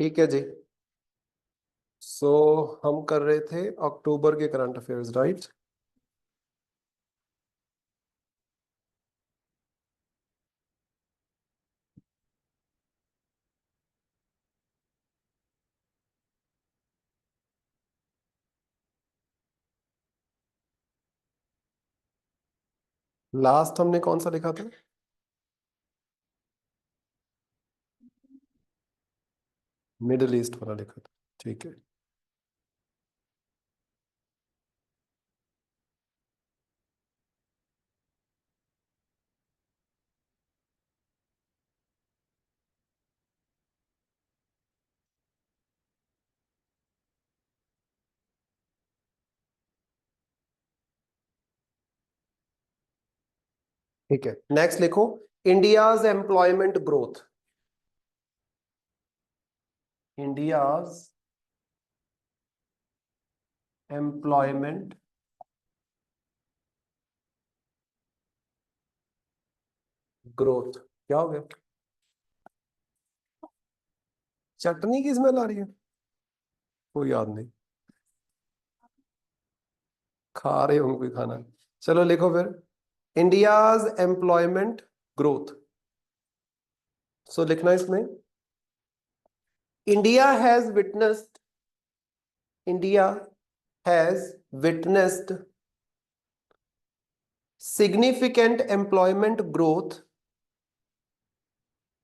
ठीक है जी। सो हम कर रहे थे अक्टूबर के करंट अफेयर्स, राइट? लास्ट हमने कौन सा लिखा था? मिडिल ईस्ट वाला लिखा था। ठीक है। ठीक है, नेक्स्ट लिखो। India's employment growth. India's employment growth. क्या हो गया? चटनी की स्मेल आ रही है? कोई याद नहीं, खा रहे होंगे कोई खाना। चलो लिखो फिर, इंडियाज एम्प्लॉयमेंट ग्रोथ। सो लिखना इसमें, India has witnessed, India has witnessed significant employment growth,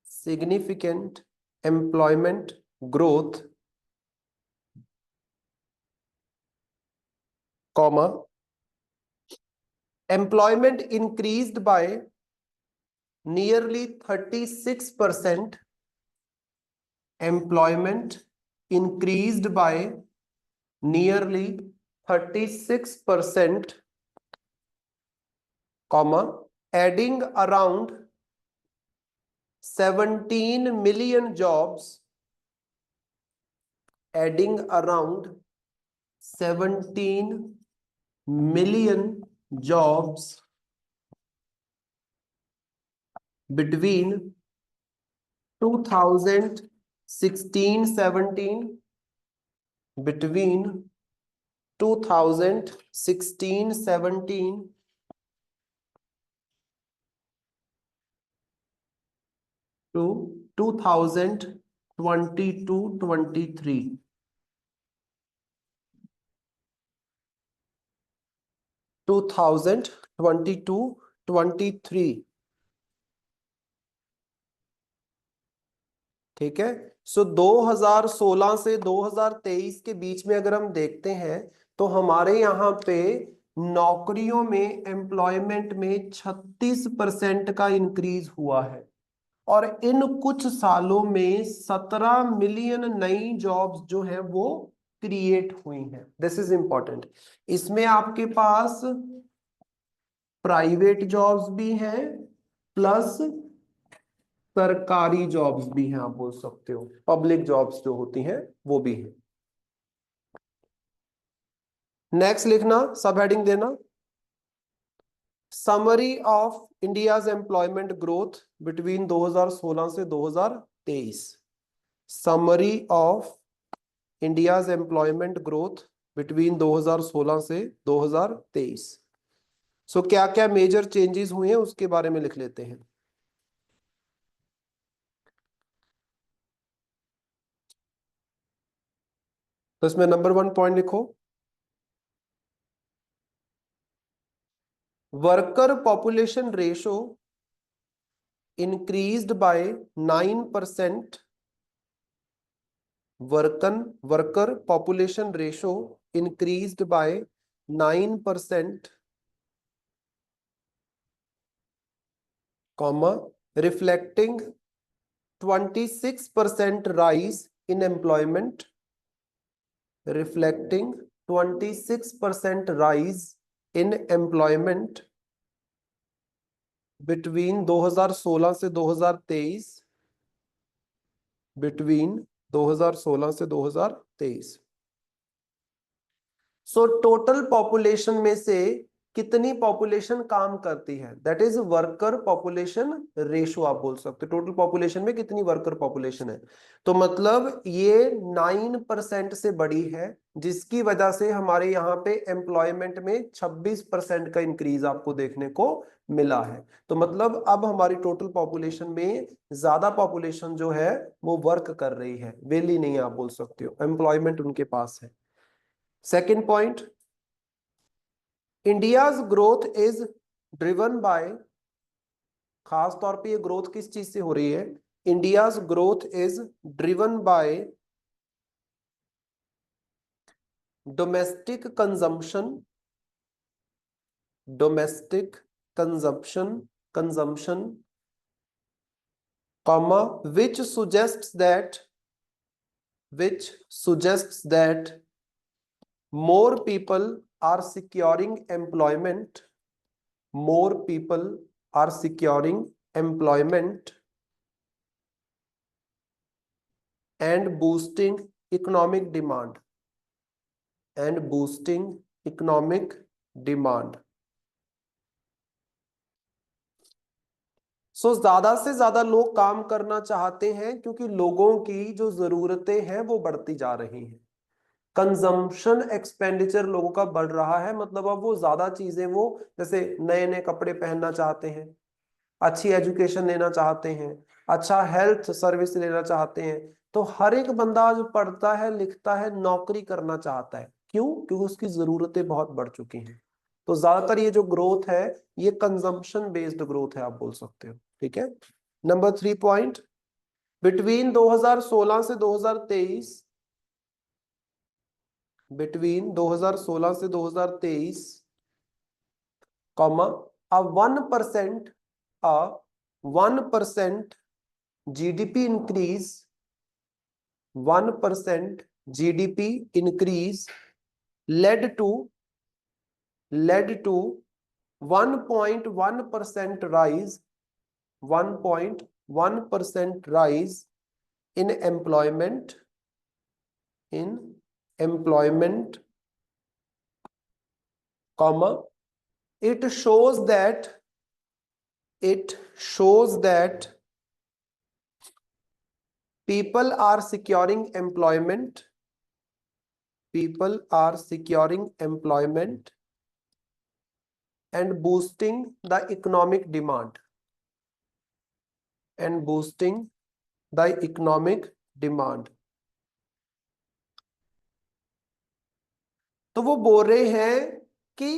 significant employment growth, comma, employment increased by nearly 36%, employment increased by nearly 36%, comma, adding around 17 million jobs, adding around 17 million jobs between 2016-17, between 2016-17 to 2022-23, 2022-23। ठीक है। सो 2016 से 2023 के बीच में अगर हम देखते हैं तो हमारे यहाँ पे नौकरियों में, एम्प्लॉयमेंट में 36% का इंक्रीज हुआ है। और इन कुछ सालों में 17 मिलियन नई जॉब्स जो है वो क्रिएट हुई हैं। This is important. इसमें आपके पास प्राइवेट जॉब्स भी हैं प्लस सरकारी जॉब्स भी हैं, आप बोल सकते हो पब्लिक जॉब्स जो होती हैं वो भी हैं। नेक्स्ट लिखना, सब हेडिंग देना, summary of India's employment growth between 2016 से 2023। Summary of India's employment growth between 2016 से 2023। सो क्या क्या मेजर चेंजेस हुए हैं उसके बारे में लिख लेते हैं। तो इसमें नंबर 1 पॉइंट लिखो, worker population ratio increased by 9%, worker population ratio increased by 9%, comma, reflecting 26% rise in employment, reflecting 26% rise in employment between 2016 से 2023, between 2016 से 2023। सो टोटल पॉपुलेशन में से कितनी पॉपुलेशन काम करती है, that is worker population ratio आप बोल सकते हो, टोटल पॉपुलेशन में कितनी वर्कर पॉपुलेशन है। तो मतलब ये 9% से बड़ी है, जिसकी वजह से हमारे यहाँ पे एम्प्लॉयमेंट में 26% का इंक्रीज आपको देखने को मिला है। तो मतलब अब हमारी टोटल पॉपुलेशन में ज्यादा पॉपुलेशन जो है वो वर्क कर रही है, वेली नहीं आप बोल सकते हो, एम्प्लॉयमेंट उनके पास है। Second point, India's growth is driven by, खास तौर पे ये ग्रोथ किस चीज से हो रही है, India's growth is driven by domestic consumption, domestic consumption comma which suggests that more people are securing employment, more people are securing employment and boosting economic demand, and boosting economic demand. सो ज्यादा से ज्यादा लोग काम करना चाहते हैं क्योंकि लोगों की जो जरूरतें हैं वो बढ़ती जा रही हैं, कंजम्पशन एक्सपेंडिचर लोगों का बढ़ रहा है, मतलब अब वो ज्यादा चीजें, वो जैसे नए नए कपड़े पहनना चाहते हैं, अच्छी एजुकेशन लेना चाहते हैं, अच्छा हेल्थ सर्विस लेना चाहते हैं। तो हर एक बंदा जो पढ़ता है लिखता है नौकरी करना चाहता है, क्यों? क्योंकि उसकी जरूरतें बहुत बढ़ चुकी हैं। तो ज्यादातर ये जो ग्रोथ है ये कंजम्पशन बेस्ड ग्रोथ है आप बोल सकते हो, ठीक है। नंबर 3 पॉइंट, बिटवीन 2016 से 2023, बिटवीन 2016 से 2023, comma, a 1%, a 1% GDP increase, 1% GDP increase led to 1.1% rise, 1.1% rise in employment, comma, it shows that people are securing employment, and boosting the economic demand, तो वो बोल रहे हैं कि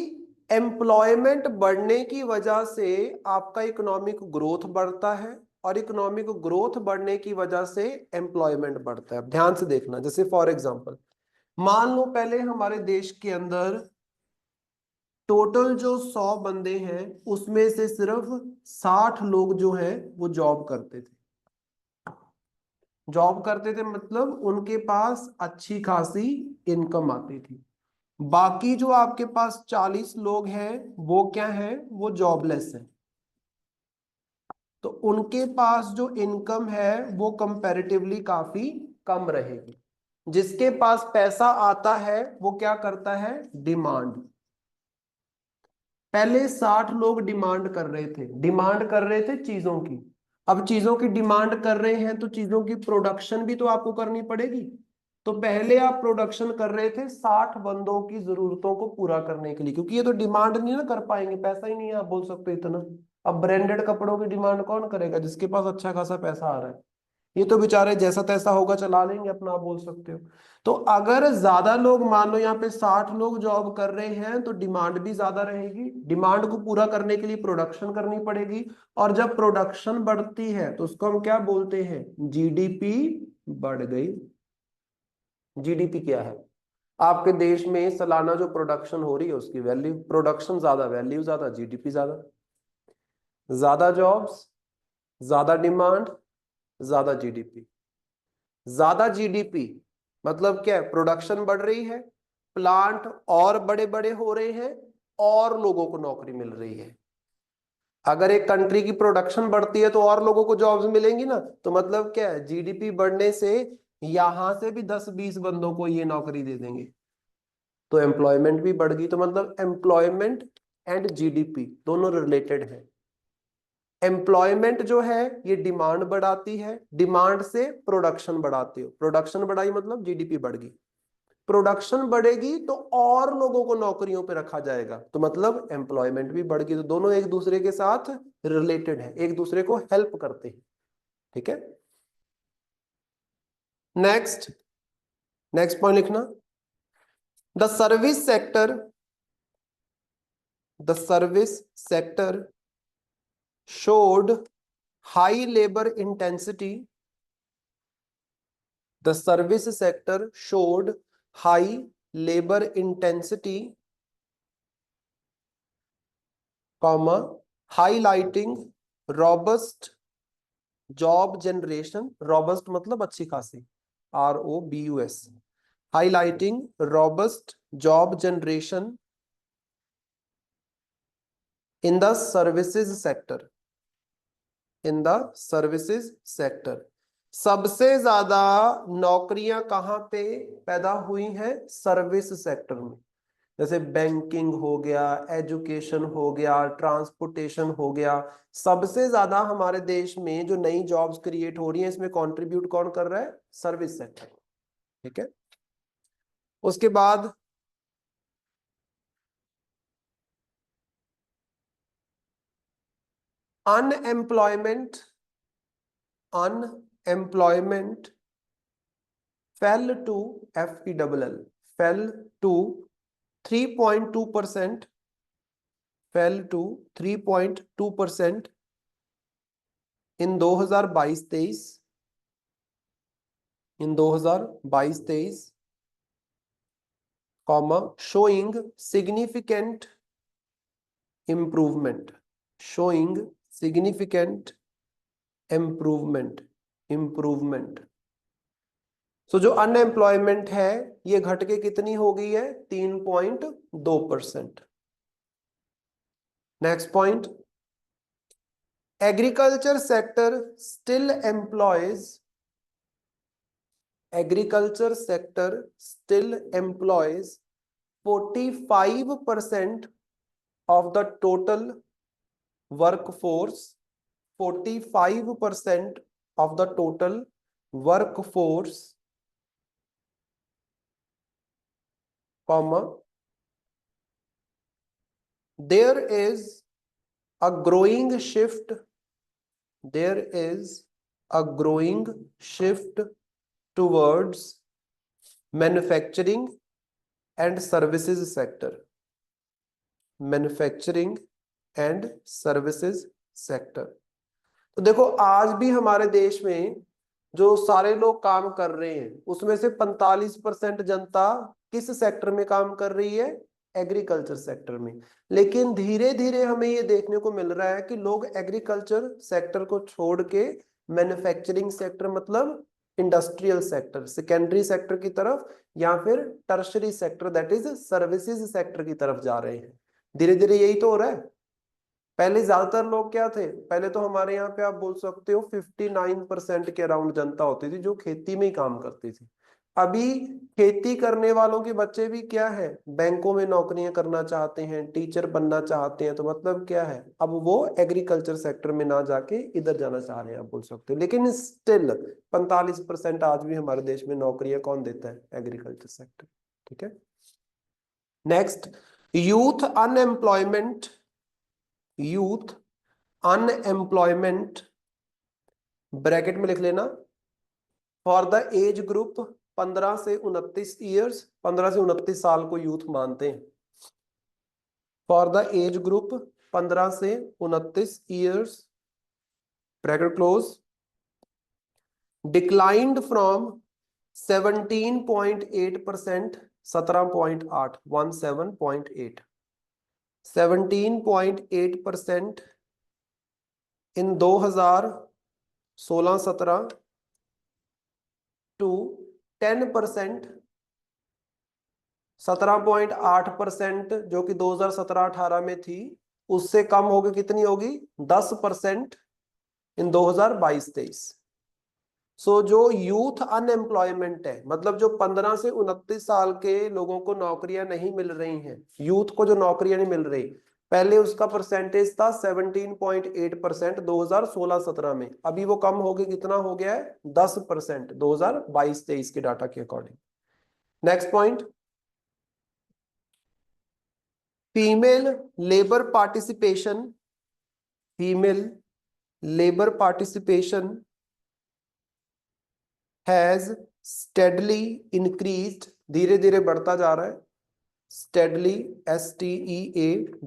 एम्प्लॉयमेंट बढ़ने की वजह से आपका इकोनॉमिक ग्रोथ बढ़ता है, और इकोनॉमिक ग्रोथ बढ़ने की वजह से एम्प्लॉयमेंट बढ़ता है। ध्यान से देखना, जैसे फॉर एग्जांपल मान लो पहले हमारे देश के अंदर टोटल जो 100 बंदे हैं उसमें से सिर्फ 60 लोग जो हैं वो जॉब करते थे, मतलब उनके पास अच्छी खासी इनकम आती थी। बाकी जो आपके पास 40 लोग हैं वो क्या है, वो जॉबलेस है। तो उनके पास जो इनकम है वो कंपैरेटिवली काफी कम रहेगी। जिसके पास पैसा आता है वो क्या करता है, डिमांड। पहले 60 लोग डिमांड कर रहे थे चीजों की। अब चीजों की डिमांड कर रहे हैं तो चीजों की प्रोडक्शन भी तो आपको करनी पड़ेगी। तो पहले आप प्रोडक्शन कर रहे थे 60 बंदों की जरूरतों को पूरा करने के लिए, क्योंकि ये तो डिमांड नहीं ना कर पाएंगे, पैसा ही नहीं है आप बोल सकते हो इतना। अब ब्रांडेड कपड़ों की डिमांड कौन करेगा, जिसके पास अच्छा खासा पैसा आ रहा है। ये तो बेचारे जैसा तैसा होगा चला लेंगे अपना, आप बोल सकते हो। तो अगर ज्यादा लोग, मान लो यहाँ पे 60 लोग जॉब कर रहे हैं तो डिमांड भी ज्यादा रहेगी, डिमांड को पूरा करने के लिए प्रोडक्शन करनी पड़ेगी। और जब प्रोडक्शन बढ़ती है तो उसको हम क्या बोलते हैं, जीडीपी बढ़ गई। जीडीपी क्या है, आपके देश में सालाना जो प्रोडक्शन हो रही है उसकी वैल्यू, प्रोडक्शन ज्यादा वैल्यू ज्यादा जीडीपी ज्यादा, ज्यादा जॉब्स ज्यादा डिमांड ज्यादा जीडीपी। ज्यादा जीडीपी मतलब क्या है, प्रोडक्शन बढ़ रही है, प्लांट और बड़े बड़े हो रहे हैं और लोगों को नौकरी मिल रही है। अगर एक कंट्री की प्रोडक्शन बढ़ती है तो और लोगों को जॉब्स मिलेंगी ना, तो मतलब क्या है, जीडीपी बढ़ने से यहां से भी 10-20 बंदों को ये नौकरी दे देंगे, तो एम्प्लॉयमेंट भी बढ़ गई। तो मतलब एम्प्लॉयमेंट एंड जीडीपी दोनों रिलेटेड है। एम्प्लॉयमेंट जो है ये डिमांड बढ़ाती है, डिमांड से प्रोडक्शन बढ़ाती हो, प्रोडक्शन बढ़ाई मतलब जीडीपी बढ़ गई, प्रोडक्शन बढ़ेगी तो और लोगों को नौकरियों पे रखा जाएगा, तो मतलब एम्प्लॉयमेंट भी बढ़ गई। तो दोनों एक दूसरे के साथ रिलेटेड है, एक दूसरे को हेल्प करते हैं। ठीक है, नेक्स्ट नेक्स्ट पॉइंट लिखना, the service sector, the service sector showed high labor intensity, the service sector showed high labor intensity, comma, highlighting robust job generation, robust मतलब अच्छी खासी, ROBUS, highlighting robust job generation in the services sector, in the services sector। सबसे ज्यादा नौकरियां कहां पे पैदा हुई हैं? सर्विस सेक्टर में, जैसे बैंकिंग हो गया, एजुकेशन हो गया, ट्रांसपोर्टेशन हो गया। सबसे ज्यादा हमारे देश में जो नई जॉब्स क्रिएट हो रही हैं, इसमें कंट्रीब्यूट कौन कर रहा है? Service sector. ठीक है, उसके बाद unemployment, unemployment fell to FELL, fell to 3.2%, fell to 3.2% in 2022-23, in 2022-23, comma, showing significant improvement, showing significant improvement। सो जो अनएम्प्लॉयमेंट है ये घट के कितनी हो गई है? 3.2%। Next point, agriculture sector still employees, agriculture sector still employees 45% of the total workforce, 45% of the total workforce, comma, there is a growing shift, there is a growing shift towards manufacturing and services sector, manufacturing and services sector. तो देखो आज भी हमारे देश में जो सारे लोग काम कर रहे हैं उसमें से 45% जनता किस सेक्टर में काम कर रही है? एग्रीकल्चर सेक्टर में। लेकिन धीरे धीरे हमें ये देखने को मिल रहा है कि लोग एग्रीकल्चर सेक्टर को छोड़ के मैन्युफैक्चरिंग सेक्टर मतलब इंडस्ट्रियल सेक्टर, सेकेंडरी सेक्टर की तरफ, या फिर tertiary sector that is services sector की तरफ जा रहे हैं। धीरे धीरे यही तो हो रहा है। पहले ज्यादातर लोग क्या थे? पहले तो हमारे यहाँ पे आप बोल सकते हो 59% के अराउंड जनता होती थी जो खेती में ही काम करती थी। अभी खेती करने वालों के बच्चे भी क्या है? बैंकों में नौकरियां करना चाहते हैं, टीचर बनना चाहते हैं। तो मतलब क्या है, अब वो एग्रीकल्चर सेक्टर में ना जाके इधर जाना चाह रहे हैं, आप बोल सकते हो। लेकिन स्टिल 45% आज भी हमारे देश में नौकरियां कौन देता है? Agriculture sector. ठीक है, next, youth unemployment, youth unemployment bracket में लिख लेना, फॉर द एज ग्रुप 15 से 29 ईयर्स, 15 से 29 साल को यूथ मानते हैं। फॉर द एज ग्रुप 15 से 29 years, bracket close, declined from 17.8%, 17.8, 17.8, 17.8% in 2016-17 to 10%, 17.8% जो कि 2017-18 में थी, उससे कम होगी कितनी होगी? 10% इन 2022-23। सो जो यूथ अनएम्प्लॉयमेंट है, मतलब जो 15 से 29 साल के लोगों को नौकरियां नहीं मिल रही हैं, यूथ को जो नौकरियां नहीं मिल रही, पहले उसका परसेंटेज था 17.8% 2016-17 में, अभी वो कम हो गया, कितना हो गया है 10% 2022-23 के डाटा के according. Next point, female labour participation, female labour participation has steadily increased, धीरे धीरे बढ़ता जा रहा है, steadily, STEADILY,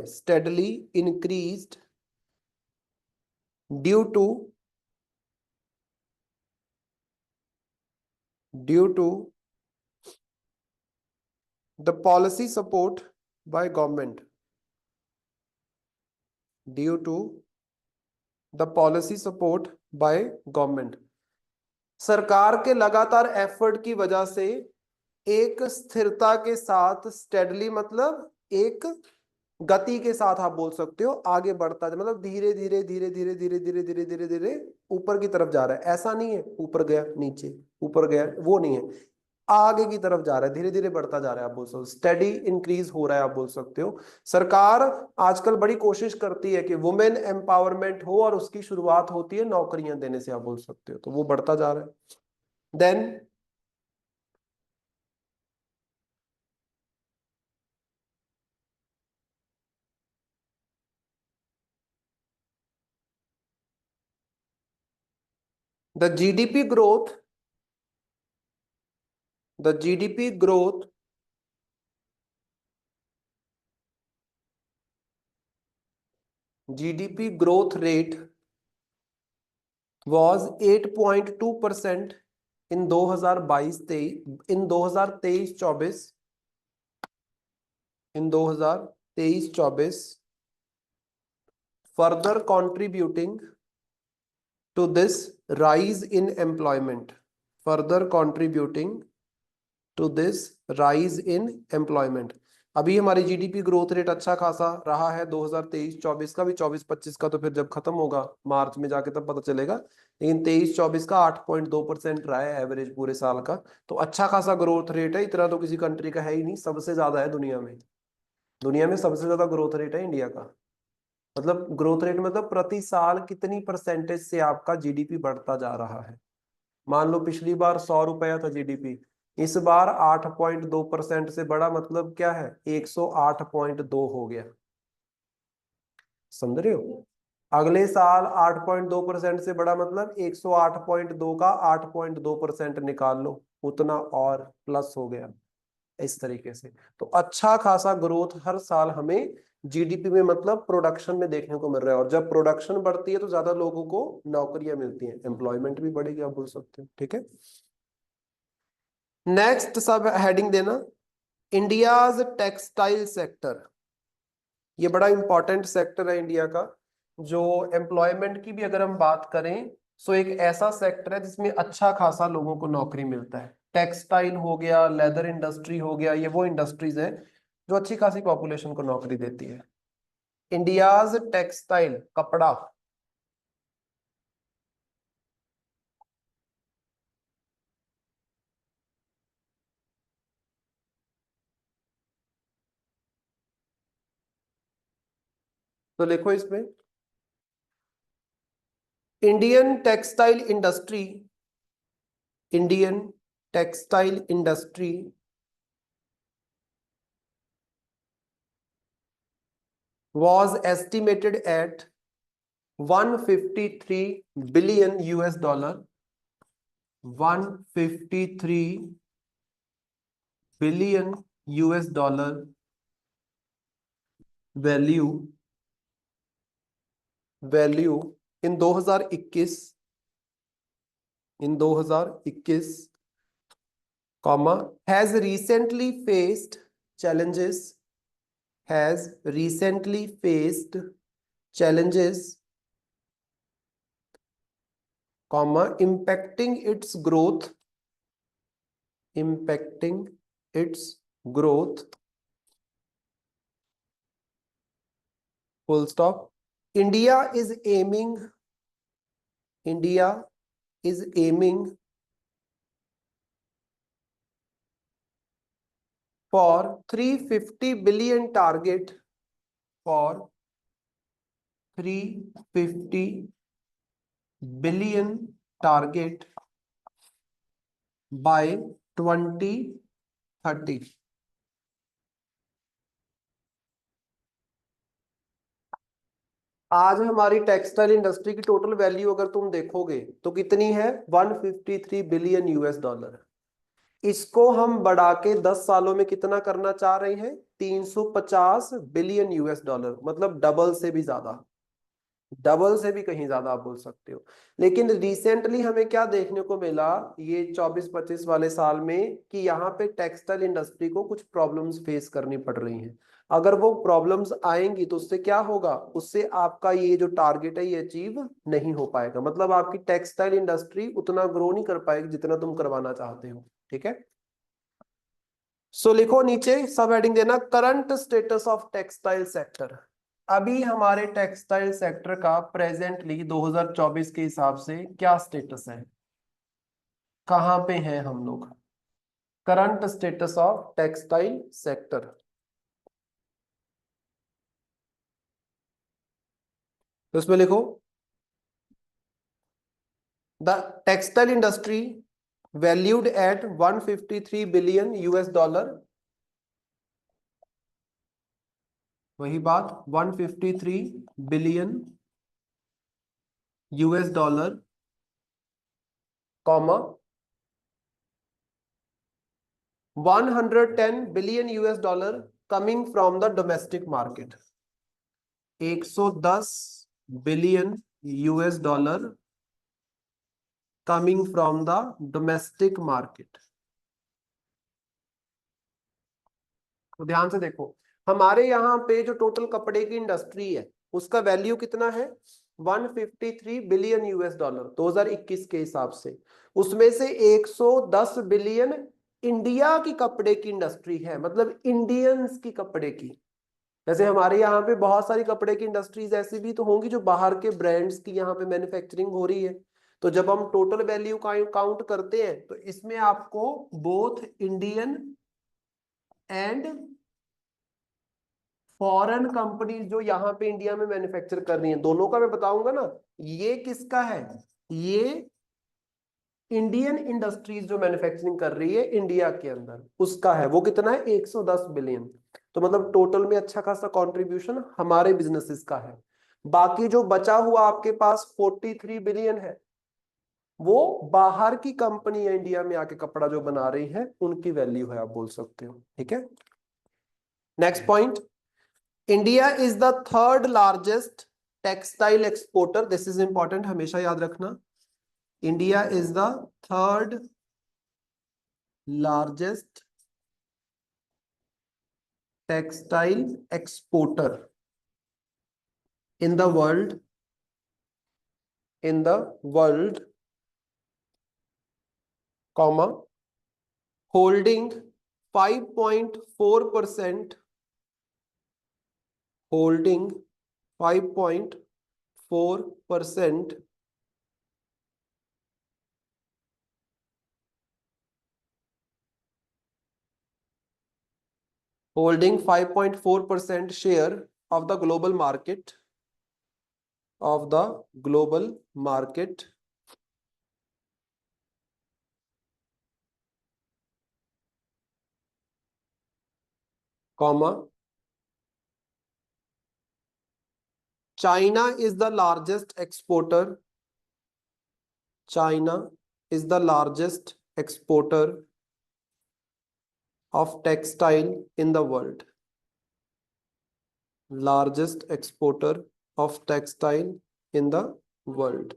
steadily increased due to the policy support by government, due to the policy support by government, सरकार के लगातार एफर्ट की वजह से एक स्थिरता के साथ, स्टेडली मतलब एक गति के साथ आप बोल सकते हो, आगे बढ़ता है, मतलब धीरे धीरे धीरे धीरे धीरे धीरे धीरे धीरे धीरे ऊपर की तरफ जा रहा है, ऐसा नहीं है ऊपर गया नीचे ऊपर गया, वो नहीं है, आगे की तरफ जा रहा है, धीरे धीरे बढ़ता जा रहा है, आप बोल सकते हो स्टेडी इंक्रीज हो रहा है, आप बोल सकते हो। सरकार आजकल बड़ी कोशिश करती है कि वुमेन एम्पावरमेंट हो, और उसकी शुरुआत होती है नौकरियां देने से, आप बोल सकते हो, तो वो बढ़ता जा रहा है। Then the GDP growth, the GDP growth GDP growth rate was 8.2% in 2022-23, in 2023-24, in 2023-24, further contributing to this rise in employment, further contributing to this rise in employment। अभी हमारी जीडीपी ग्रोथ रेट अच्छा खासा रहा है 2023-24 का भी, 24-25 का तो फिर जब खत्म होगा मार्च में जाके तब पता चलेगा, लेकिन 23-24 का 8.2% रहा है एवरेज पूरे साल का, तो अच्छा खासा ग्रोथ रेट है, इतना तो किसी कंट्री का है ही नहीं, सबसे ज्यादा है दुनिया में, दुनिया में सबसे ज्यादा ग्रोथ रेट है इंडिया का। मतलब ग्रोथ रेट मतलब प्रति साल कितनी परसेंटेज से आपका जीडीपी बढ़ता जा रहा है। मान लो पिछली बार 100 रुपया था जीडीपी, इस बार 8.2% से बड़ा, मतलब क्या है 108.2 हो गया, समझ रहे हो। अगले साल 8.2% से बड़ा मतलब 108.2 का 8.2% निकाल लो, उतना और प्लस हो गया, इस तरीके से। तो अच्छा खासा ग्रोथ हर साल हमें जीडीपी में, मतलब प्रोडक्शन में देखने को मिल रहा है, और जब प्रोडक्शन बढ़ती है तो ज्यादा लोगों को नौकरियां मिलती हैं, एम्प्लॉयमेंट भी बढ़ेगी, आप बोल सकते हो, ठीक है। नेक्स्ट सब हेडिंग देना, इंडियाज टेक्सटाइल सेक्टर, ये बड़ा इंपॉर्टेंट सेक्टर है इंडिया का, जो एम्प्लॉयमेंट की भी अगर हम बात करें, सो एक ऐसा सेक्टर है जिसमें अच्छा खासा लोगों को नौकरी मिलता है। टेक्सटाइल हो गया, लेदर इंडस्ट्री हो गया, ये वो इंडस्ट्रीज हैं जो अच्छी खासी पॉपुलेशन को नौकरी देती है। इंडियाज टेक्सटाइल, कपड़ा, तो लिखो इसमें, Indian textile industry, Indian textile industry was estimated at 153 billion US dollar, 153 billion US dollar value, value in 2021, in 2021, comma, has recently faced challenges, has recently faced challenges, comma, impacting its growth, impacting its growth, full stop। India is aiming, India is aiming for 350 billion target, for 350 billion target by 2030। आज हमारी textile industry की total value अगर तुम देखोगे तो कितनी है, 153 billion US dollar. इसको हम बढ़ा के 10 सालों में कितना करना चाह रहे हैं, 350 बिलियन यूएस डॉलर, मतलब डबल से भी ज्यादा, डबल से भी कहीं ज्यादा आप बोल सकते हो। लेकिन रिसेंटली हमें क्या देखने को मिला ये 24-25 वाले साल में, कि यहाँ पे टेक्सटाइल इंडस्ट्री को कुछ प्रॉब्लम्स फेस करनी पड़ रही हैं। अगर वो प्रॉब्लम्स आएंगी तो उससे क्या होगा, उससे आपका ये जो टारगेट है ये अचीव नहीं हो पाएगा, मतलब आपकी टेक्सटाइल इंडस्ट्री उतना ग्रो नहीं कर पाएगी जितना तुम करवाना चाहते हो। ठीक है, सो लिखो नीचे सब हेडिंग देना, current status of textile sector. अभी हमारे टेक्सटाइल सेक्टर का प्रेजेंटली 2024 के हिसाब से क्या स्टेटस है, कहां पे हैं हम लोग, current status of textile sector. तो इसमें लिखो, the textile industry valued at 153 billion US dollar, वही बात 153 billion US dollar, comma 110 billion US dollar coming from the domestic market. 110 billion US dollar coming from the domestic market. तो ध्यान से देखो, हमारे यहाँ पे जो टोटल कपड़े की इंडस्ट्री है उसका वैल्यू कितना है, 153 बिलियन यूएस डॉलर 2021 के हिसाब से। उसमें से 110 बिलियन इंडिया की कपड़े की इंडस्ट्री है, मतलब इंडियंस की कपड़े की। जैसे हमारे यहाँ पे बहुत सारी कपड़े की इंडस्ट्रीज ऐसी भी तो होंगी जो बाहर के ब्रांड्स की यहाँ पे मैन्युफैक्चरिंग हो रही है। तो जब हम टोटल वैल्यू का काउंट करते हैं तो इसमें आपको both Indian and foreign companies जो यहाँ पे इंडिया में मैन्युफैक्चर कर रही हैं, दोनों का मैं बताऊंगा ना। ये किसका है, ये इंडियन इंडस्ट्रीज जो मैन्युफैक्चरिंग कर रही है इंडिया के अंदर उसका है, वो कितना है 110 बिलियन। तो मतलब टोटल में अच्छा खासा कंट्रीब्यूशन हमारे बिजनेसेस का है। बाकी जो बचा हुआ आपके पास 43 बिलियन है, वो बाहर की कंपनी है इंडिया में आके कपड़ा जो बना रही है उनकी वैल्यू है, आप बोल सकते हो। ठीक है, next point, India is the third largest textile exporter, this is important, हमेशा याद रखना। India is the third largest textile exporter in the world, in the world, comma holding 5.4%, holding 5.4%, holding 5.4% share of the global market, of the global market, comma China is the largest exporter, China is the largest exporter of textile in the world, largest exporter of textile in the world।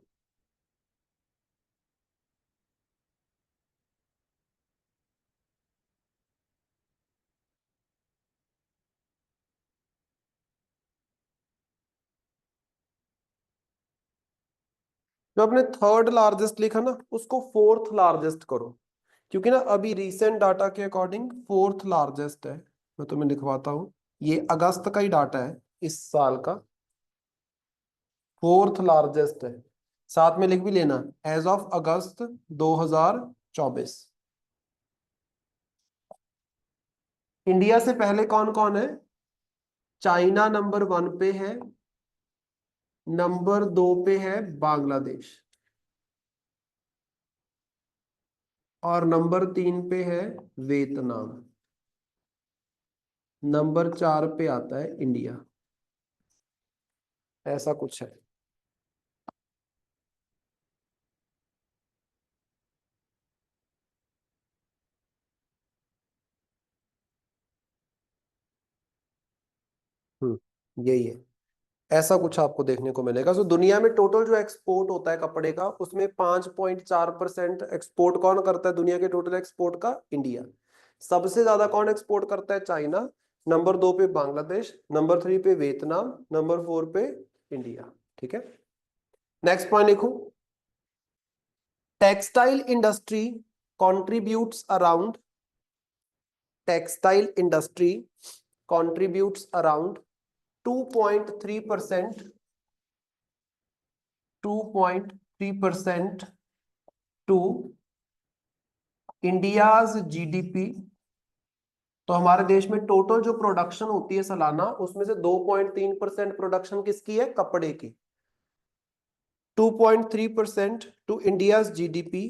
जो आपने third largest लिखा ना उसको fourth largest करो, क्योंकि ना अभी recent data के अकॉर्डिंग फोर्थ लार्जेस्ट है। मैं तुम्हें लिखवाता हूँ, ये अगस्त का ही डाटा है, इस साल का फोर्थ लार्जेस्ट है। साथ में लिख भी लेना, एज ऑफ अगस्त 2024। इंडिया से पहले कौन कौन है, चाइना नंबर 1 पे है, नंबर 2 पे है बांग्लादेश, और नंबर 3 पे है वियतनाम, नंबर 4 पे आता है इंडिया। ऐसा कुछ है। यही है। ऐसा कुछ आपको देखने को मिलेगा। सो दुनिया में टोटल जो एक्सपोर्ट होता है कपड़े का, उसमें 5.4% एक्सपोर्ट कौन करता है दुनिया के टोटल एक्सपोर्ट का? इंडिया। सबसे ज्यादा कौन एक्सपोर्ट करता है? चाइना। नंबर 2 पे बांग्लादेश, नंबर 3 पे वियतनाम, नंबर 4 पे इंडिया। ठीक है, नेक्स्ट पॉइंट लिखो। Textile industry contributes around textile industry contributes around 2.3% 2.3% to India's GDP. तो हमारे देश में टोटल जो प्रोडक्शन होती है सालाना, उसमें से 2.3% प्रोडक्शन किसकी है? कपड़े की। 2.3% to India's GDP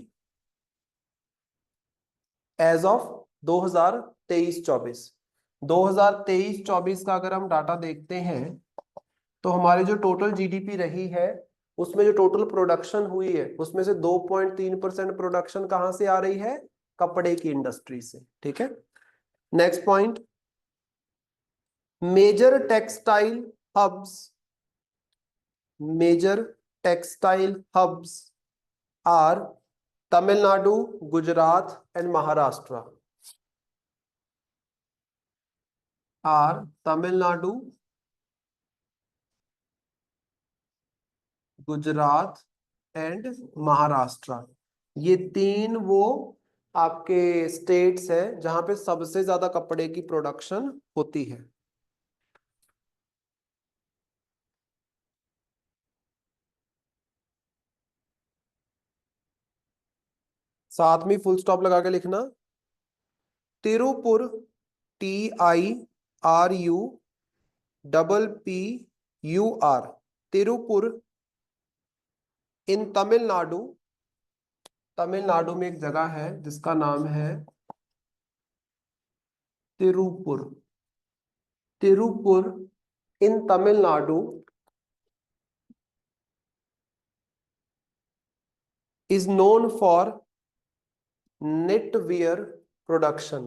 as of 2023-24। 2023-24 का अगर हम डाटा देखते हैं, तो हमारी जो टोटल जीडीपी रही है, उसमें जो टोटल प्रोडक्शन हुई है, उसमें से 2.3% प्रोडक्शन कहां से आ रही है? कपड़े की इंडस्ट्री से। ठीक है, next point. Major textile hubs major textile hubs are Tamil Nadu, Gujarat and Maharashtra. Are Tamil Nadu, Gujarat and Maharashtra. ये तीन वो आपके स्टेट्स हैं जहां पे सबसे ज्यादा कपड़े की प्रोडक्शन होती है। साथ में फुल स्टॉप लगा के लिखना, तिरुपुर, TIRUPPUR, तिरुपुर इन तमिलनाडु। तमिलनाडु में एक जगह है जिसका नाम है Tiruppur. Tiruppur in Tamil Nadu is known for knitwear production।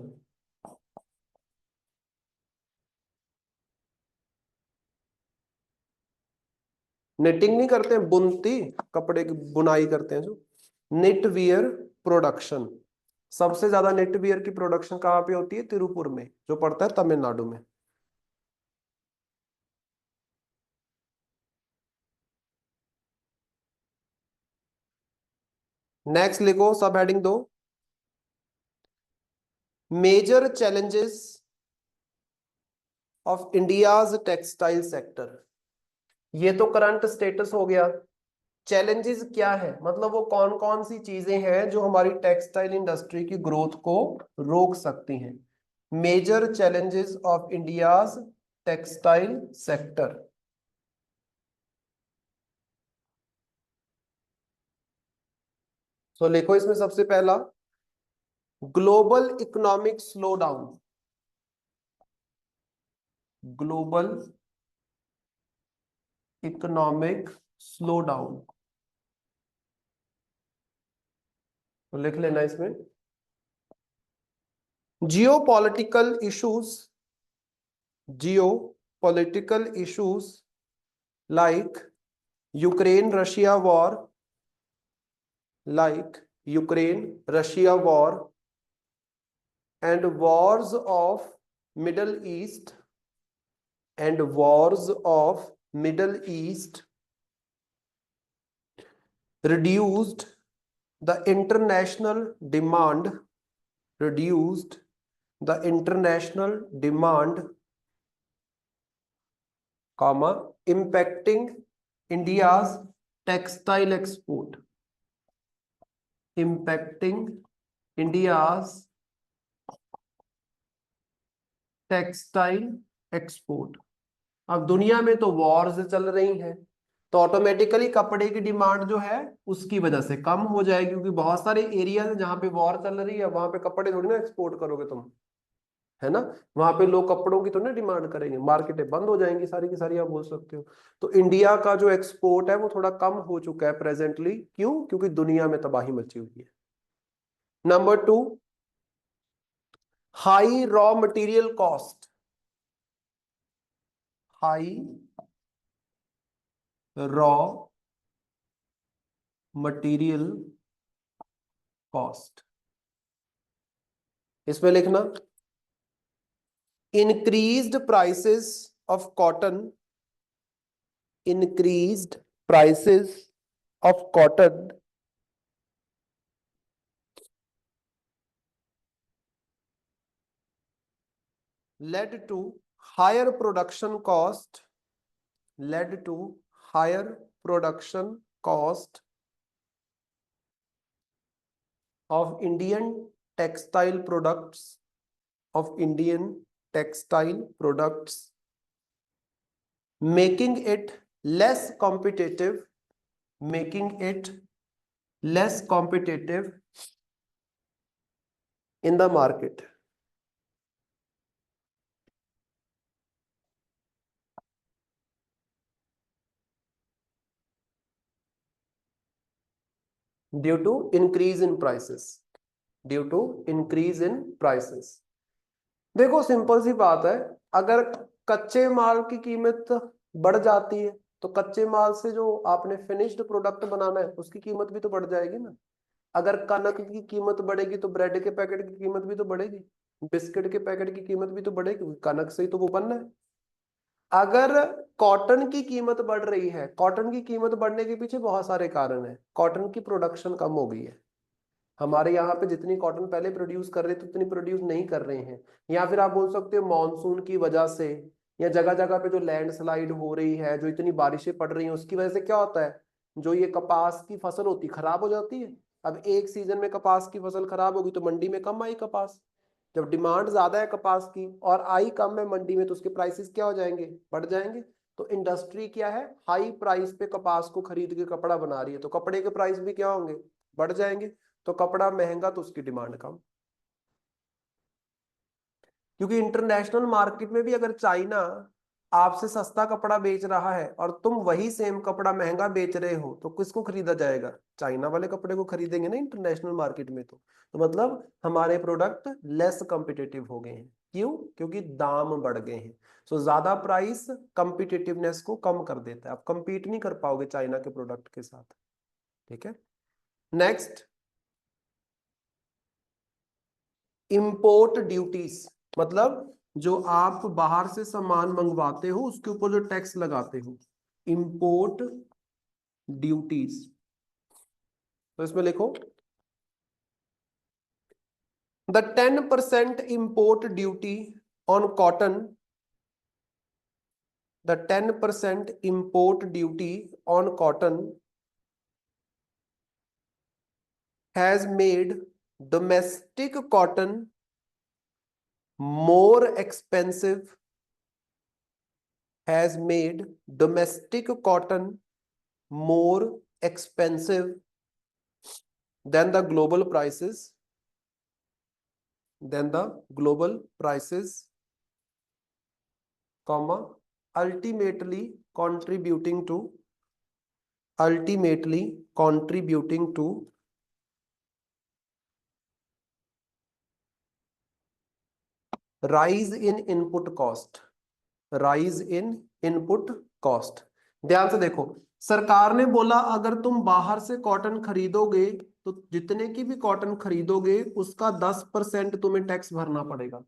Knitting नहीं करते हैं, बुनती, कपड़े की बुनाई करते हैं जो। निटवियर प्रोडक्शन, सबसे ज्यादा निटवियर की प्रोडक्शन कहाँ पे होती है? तिरुपुर में, जो पड़ता है तमिलनाडु में। नेक्स्ट लिखो, सब हेडिंग दो। Major challenges of India's textile sector. ये तो करंट स्टेटस हो गया। चैलेंजेस क्या है? मतलब वो कौन कौन सी चीजें हैं जो हमारी टेक्सटाइल इंडस्ट्री की ग्रोथ को रोक सकती हैं। Major challenges of India's textile sector. तो लिखो इसमें सबसे पहला, global economic slowdown. Global economic slowdown, तो लिख लेना इसमें। Geopolitical issues, geopolitical issues like Ukraine Russia war, like Ukraine Russia war and wars of Middle East and wars of Middle East reduced the international demand, reduced the international demand, comma, impacting India's textile export, impacting India's textile export। अब दुनिया में तो Wars चल रही हैं, तो automatically कपड़े की डिमांड जो है उसकी वजह से कम हो जाएगी, क्योंकि बहुत सारे एरिया है जहाँ पे वॉर चल रही है, वहां पे कपड़े थोड़ी ना एक्सपोर्ट करोगे तुम, है ना। वहां पे लोग कपड़ों की तो ना डिमांड करेंगे, मार्केटें बंद हो जाएंगी सारी की सारी, आप बोल सकते हो। तो इंडिया का जो एक्सपोर्ट है वो थोड़ा कम हो चुका है प्रेजेंटली, क्यों? क्योंकि दुनिया में तबाही मची हुई है। Number 2, high raw material cost. High raw material cost, इसमें लिखना increased prices of cotton, increased prices of cotton led to higher production cost, led to higher production cost of Indian textile products, of Indian textile products, making it less competitive, making it less competitive in the market. Due to increase in prices, due to increase in prices। देखो simple सी बात है, अगर कच्चे माल की कीमत बढ़ जाती है तो कच्चे माल से जो आपने फिनिश्ड प्रोडक्ट बनाना है उसकी कीमत भी तो बढ़ जाएगी ना। अगर कनक की कीमत बढ़ेगी तो ब्रेड के पैकेट की कीमत भी तो बढ़ेगी, बिस्किट के पैकेट की कीमत भी तो बढ़ेगी, क्योंकि कनक से ही तो वो बनना है। अगर कॉटन की कीमत बढ़ रही है, कॉटन की कीमत बढ़ने के पीछे बहुत सारे कारण हैं। कॉटन की प्रोडक्शन कम हो गई है, हमारे यहाँ पे जितनी कॉटन पहले प्रोड्यूस कर रहे थे उतनी प्रोड्यूस नहीं कर रहे हैं। या फिर आप बोल सकते हो मॉनसून की वजह से, या जगह जगह पे जो लैंडस्लाइड हो रही है, जो इतनी बारिशें पड़ रही हैं, उसकी वजह से क्या होता है, जो ये कपास की फसल होती खराब हो जाती है। अब एक सीजन में कपास की फसल खराब होगी तो मंडी में कम आई कपास। जब डिमांड ज्यादा है कपास की और आई कम है मंडी में, तो उसके प्राइसेस क्या हो जाएंगे, बढ़ जाएंगे। तो इंडस्ट्री क्या है, हाई प्राइस पे कपास को खरीद के कपड़ा बना रही है, तो कपड़े के प्राइस भी क्या होंगे, बढ़ जाएंगे। तो कपड़ा महंगा तो उसकी डिमांड कम। क्योंकि इंटरनेशनल मार्केट में भी अगर चाइना आपसे सस्ता कपड़ा बेच रहा है और तुम वही सेम कपड़ा महंगा बेच रहे हो, तो किसको खरीदा जाएगा, चाइना वाले कपड़े को खरीदेंगे ना इंटरनेशनल मार्केट में। तो मतलब हमारे प्रोडक्ट लेस कंपिटेटिव हो गए हैं। क्यों? क्योंकि दाम बढ़ गए हैं। सो ज्यादा प्राइस कंपिटेटिवनेस को कम कर देता है, आप कंपीट नहीं कर पाओगे चाइना के प्रोडक्ट के साथ। ठीक है, नेक्स्ट, इंपोर्ट ड्यूटीज, मतलब जो आप बाहर से सामान मंगवाते हो उसके ऊपर जो टैक्स लगाते हो, इंपोर्ट ड्यूटीज। तो इसमें लिखो the 10% import duty on cotton, the 10% import duty on cotton has made domestic cotton more expensive, has made domestic cotton more expensive than the global prices, than the global prices, comma, ultimately contributing to, ultimately contributing to rise in input cost, rise in input cost. ध्यान से देखो, सरकार ने बोला अगर तुम बाहर से कॉटन खरीदोगे तो जितने की भी कॉटन खरीदोगे उसका 10% तुम्हें टैक्स भरना पड़ेगा।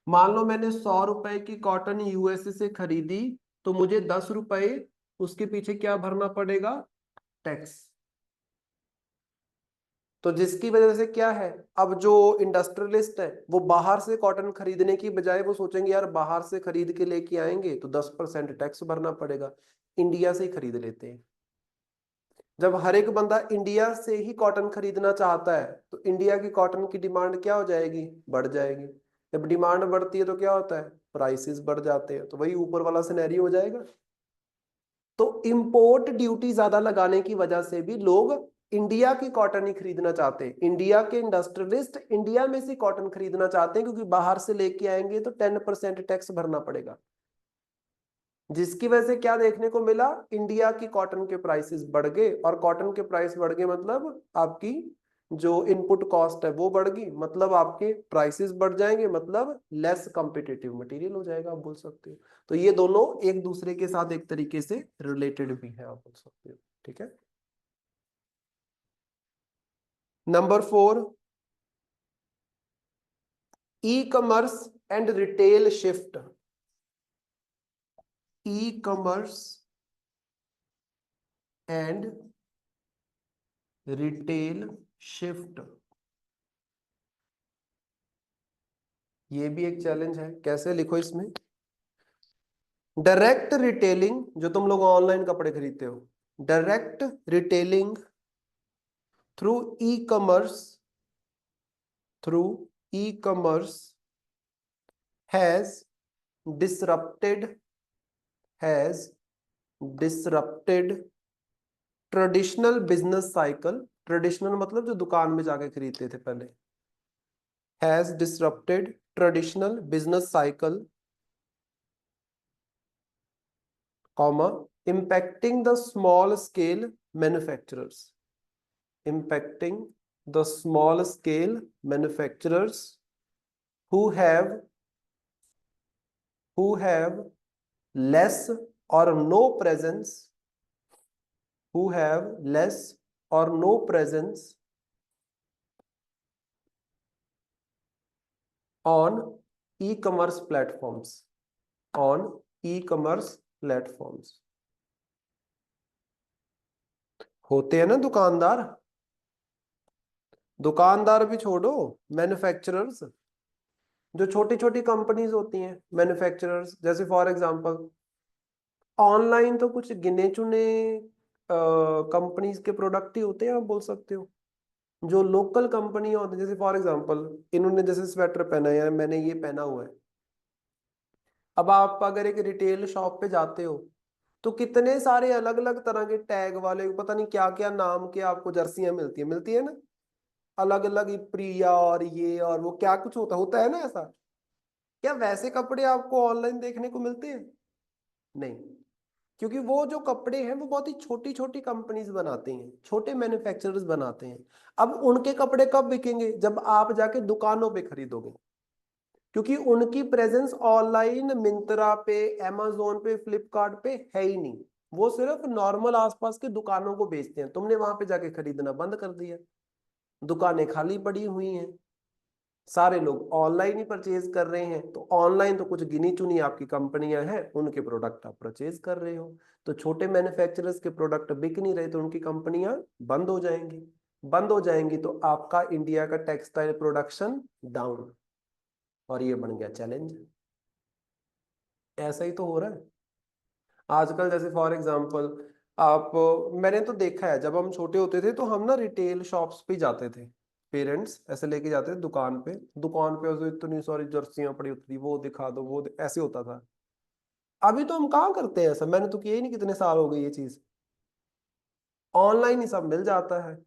मान लो मैंने 100 रुपए की कॉटन यूएसए से खरीदी, तो मुझे 10 रुपए उसके पीछे क्या भरना पड़ेगा, टैक्स। तो जिसकी वजह से क्या है, अब जो इंडस्ट्रियलिस्ट है वो बाहर से कॉटन खरीदने की बजाय वो सोचेंगे यार बाहर से खरीद के लेके आएंगे तो 10% टैक्स भरना पड़ेगा, इंडिया से ही खरीद लेते हैं। जब हर एक बंदा इंडिया से ही कॉटन खरीदना चाहता है तो इंडिया की कॉटन की डिमांड क्या हो जाएगी, बढ़ जाएगी। जब डिमांड बढ़ती है तो क्या होता है, प्राइसेस बढ़ जाते हैं, तो वही ऊपर वाला सिनेरियो हो जाएगा। तो इंपोर्ट ड्यूटी ज्यादा लगाने की वजह से भी लोग इंडिया की कॉटन ही खरीदना चाहते हैं। इंडिया के इंडस्ट्रियलिस्ट इंडिया में से कॉटन खरीदना चाहते हैं, क्योंकि बाहर से लेके आएंगे तो 10% टैक्स भरना पड़ेगा, जिसकी वजह से क्या देखने को मिला, इंडिया की कॉटन के प्राइसेस बढ़ गए। और कॉटन के प्राइस बढ़ गए मतलब आपकी जो इनपुट कॉस्ट है वो बढ़ गई, मतलब आपके प्राइसेस बढ़ जाएंगे, मतलब लेस कॉम्पिटिटिव मटेरियल हो जाएगा, आप बोल सकते हो। तो ये दोनों एक दूसरे के साथ एक तरीके से रिलेटेड भी है, आप बोल सकते हो। ठीक है। Number 4, e commerce and retail shift. E commerce and retail shift, ये भी एक चैलेंज है। कैसे लिखो इसमें, डायरेक्ट रिटेलिंग, जो तुम लोग ऑनलाइन कपड़े खरीदते हो, direct retailing through e commerce, through e commerce has disrupted, has disrupted traditional business cycle. Traditional मतलब जो दुकान में जाके खरीदते थे पहले, has disrupted traditional business cycle, comma, impacting the small scale manufacturers, impacting the small scale manufacturers who have less or no presence, who have less or no presence on e-commerce platforms, on e-commerce platforms। होते हैं ना दुकानदार, दुकानदार भी छोड़ो, manufacturers, जो छोटी छोटी कंपनीज होती हैं, मैन्युफैक्चरर्स, जैसे फॉर एग्जांपल ऑनलाइन तो कुछ गिने चुने कंपनीज के प्रोडक्ट ही होते हैं, आप बोल सकते हो। जो लोकल कंपनी होती है, जैसे फॉर एग्जांपल इन्होंने जैसे स्वेटर पहना है, मैंने ये पहना हुआ है। अब आप अगर एक रिटेल शॉप पे जाते हो तो कितने सारे अलग अलग तरह के टैग वाले, पता नहीं क्या क्या नाम के आपको जर्सियां मिलती है ना, अलग अलग प्रिया और ये और वो क्या कुछ होता है ना ऐसा। क्या वैसे कपड़े आपको ऑनलाइन देखने को मिलते हैं? नहीं, क्योंकि वो जो कपड़े हैं वो बहुत ही छोटी छोटी कंपनीज बनाते हैं, छोटे मैन्युफैक्चरर्स बनाते हैं। अब उनके कपड़े कब बिकेंगे, जब आप जाके दुकानों पे खरीदोगे, क्योंकि उनकी प्रेजेंस ऑनलाइन मिंत्रा पे, amazon पे, फ्लिपकार्ट पे है ही नहीं। वो सिर्फ नॉर्मल आसपास के दुकानों को बेचते हैं, तुमने वहां पे जाके खरीदना बंद कर दिया, दुकानें खाली पड़ी हुई हैं, सारे लोग ऑनलाइन ही परचेज कर रहे हैं। तो ऑनलाइन तो कुछ गिनी चुनी आपकी कंपनियां हैं, उनके प्रोडक्ट आप परचेज कर रहे हो। तो छोटे मैन्युफैक्चरर्स के प्रोडक्ट बिक नहीं रहे तो उनकी कंपनियां बंद हो जाएंगी। बंद हो जाएंगी तो आपका इंडिया का टेक्सटाइल प्रोडक्शन डाउन, और ये बन गया चैलेंज। ऐसा ही तो हो रहा है आजकल। जैसे फॉर एग्जांपल आप, मैंने तो देखा है, जब हम छोटे होते थे तो हम ना रिटेल शॉप्स पे जाते थे, पेरेंट्स ऐसे लेके जाते थे दुकान पे, दुकान पे उसे इतनी सारी जर्सियां पड़ी होती थी, वो दिखा दो ऐसे होता था। अभी तो हम कहाँ करते हैं ऐसा, मैंने तो किया ही नहीं, कितने साल हो गए ये चीज, ऑनलाइन ही सब मिल जाता है।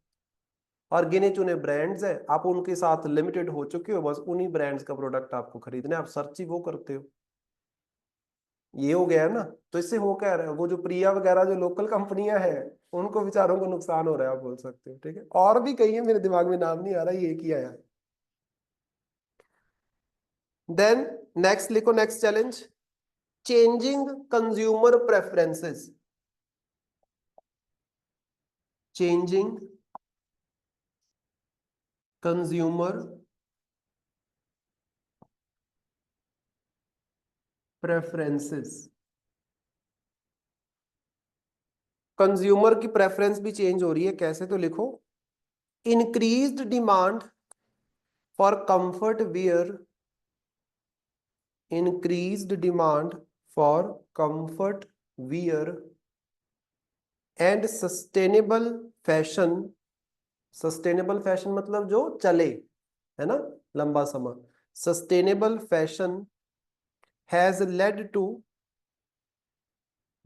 और गिने चुने ब्रांड्स हैं, आप उनके साथ लिमिटेड हो चुके हो, बस उन्हीं ब्रांड्स का प्रोडक्ट आपको खरीदना है, आप सर्च ही वो करते हो। ये हो गया है ना। तो इससे हो क्या रहा है, वो जो प्रिया वगैरह जो लोकल कंपनियां हैं, उनको बेचारों को नुकसान हो रहा है, आप बोल सकते हो। ठीक है, और भी कई है, मेरे दिमाग में नाम नहीं आ रहा, ये एक ही आया। देन नेक्स्ट लिखो, next challenge, changing consumer preferences, changing consumer preferences. Consumer की प्रेफरेंस भी चेंज हो रही है, कैसे, तो लिखो, increased demand for comfort wear, increased demand for comfort wear and sustainable fashion। Sustainable fashion मतलब जो चले, है ना, लंबा समय। Sustainable fashion has led to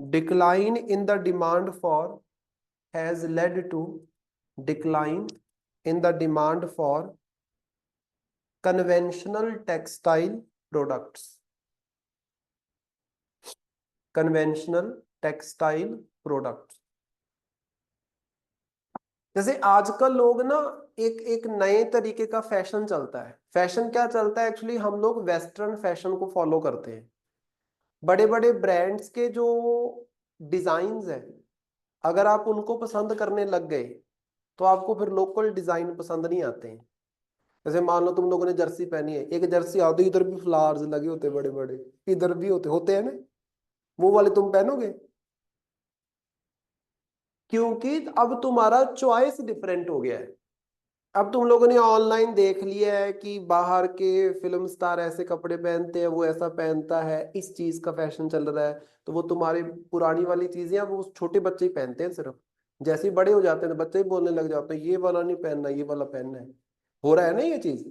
decline in the demand for has led to decline in the demand for conventional textile products. Conventional textile products. जैसे आजकल लोग ना एक एक नए तरीके का फैशन चलता है। फैशन क्या चलता है एक्चुअली, हम लोग वेस्टर्न फैशन को फॉलो करते हैं। बड़े बड़े ब्रांड्स के जो डिजाइन्स हैं, अगर आप उनको पसंद करने लग गए तो आपको फिर लोकल डिजाइन पसंद नहीं आते हैं। जैसे मान लो तुम लोगों ने जर्सी पहनी है, एक जर्सी आती है, इधर भी फ्लावर्स लगे होते बड़े बड़े, इधर भी होते होते हैं ना, वो वाले तुम पहनोगे? क्योंकि अब तुम्हारा चॉइस डिफरेंट हो गया है। अब तुम लोगों ने ऑनलाइन देख लिया है कि बाहर के फिल्म स्टार ऐसे कपड़े पहनते हैं, वो ऐसा पहनता है, इस चीज का फैशन चल रहा है, तो वो तुम्हारी पुरानी वाली चीजें वो छोटे बच्चे ही पहनते हैं सिर्फ। जैसे ही बड़े हो जाते हैं तो बच्चे ही बोलने लग जाते हैं ये वाला नहीं पहनना, ये वाला पहनना है। हो रहा है ना ये चीज।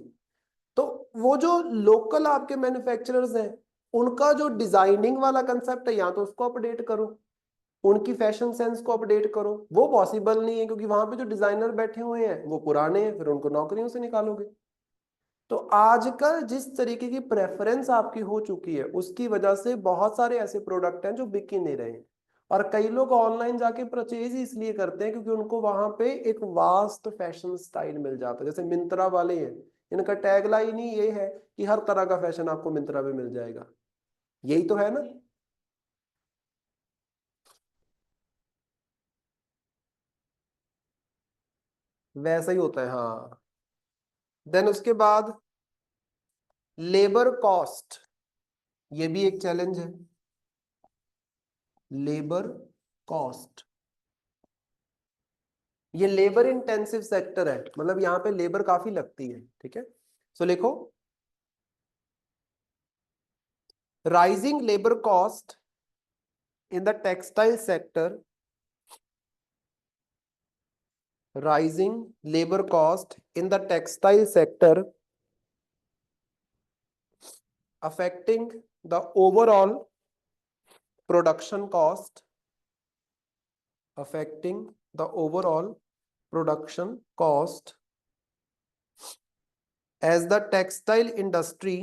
तो वो जो लोकल आपके मैन्युफैक्चरर्स हैं, उनका जो डिजाइनिंग वाला कंसेप्ट है, या तो उसको अपडेट करो, उनकी फैशन सेंस को अपडेट करो। वो पॉसिबल नहीं है क्योंकि वहां पे जो डिजाइनर बैठे हुए हैं वो पुराने हैं, फिर उनको नौकरियों से निकालोगे। तो आजकल जिस तरीके की प्रेफरेंस आपकी हो चुकी है, उसकी वजह से बहुत सारे ऐसे प्रोडक्ट हैं जो बिक ही नहीं रहे हैं। और कई लोग ऑनलाइन जाके परचेज ही इसलिए करते हैं क्योंकि उनको वहां पे एक वास्ट फैशन स्टाइल मिल जाता है। जैसे मिंत्रा वाले हैं, इनका टैगलाइन ही ये है कि हर तरह का फैशन आपको मिंत्रा पे मिल जाएगा। यही तो है ना। वैसा ही होता है, हाँ। देन उसके बाद लेबर कॉस्ट, ये भी एक चैलेंज है। लेबर कॉस्ट, ये लेबर इंटेंसिव सेक्टर है, मतलब यहाँ पे लेबर काफी लगती है। ठीक है, सो लिखो rising labour cost in the textile sector, rising labor cost in the textile sector affecting the overall production cost, affecting the overall production cost as the textile industry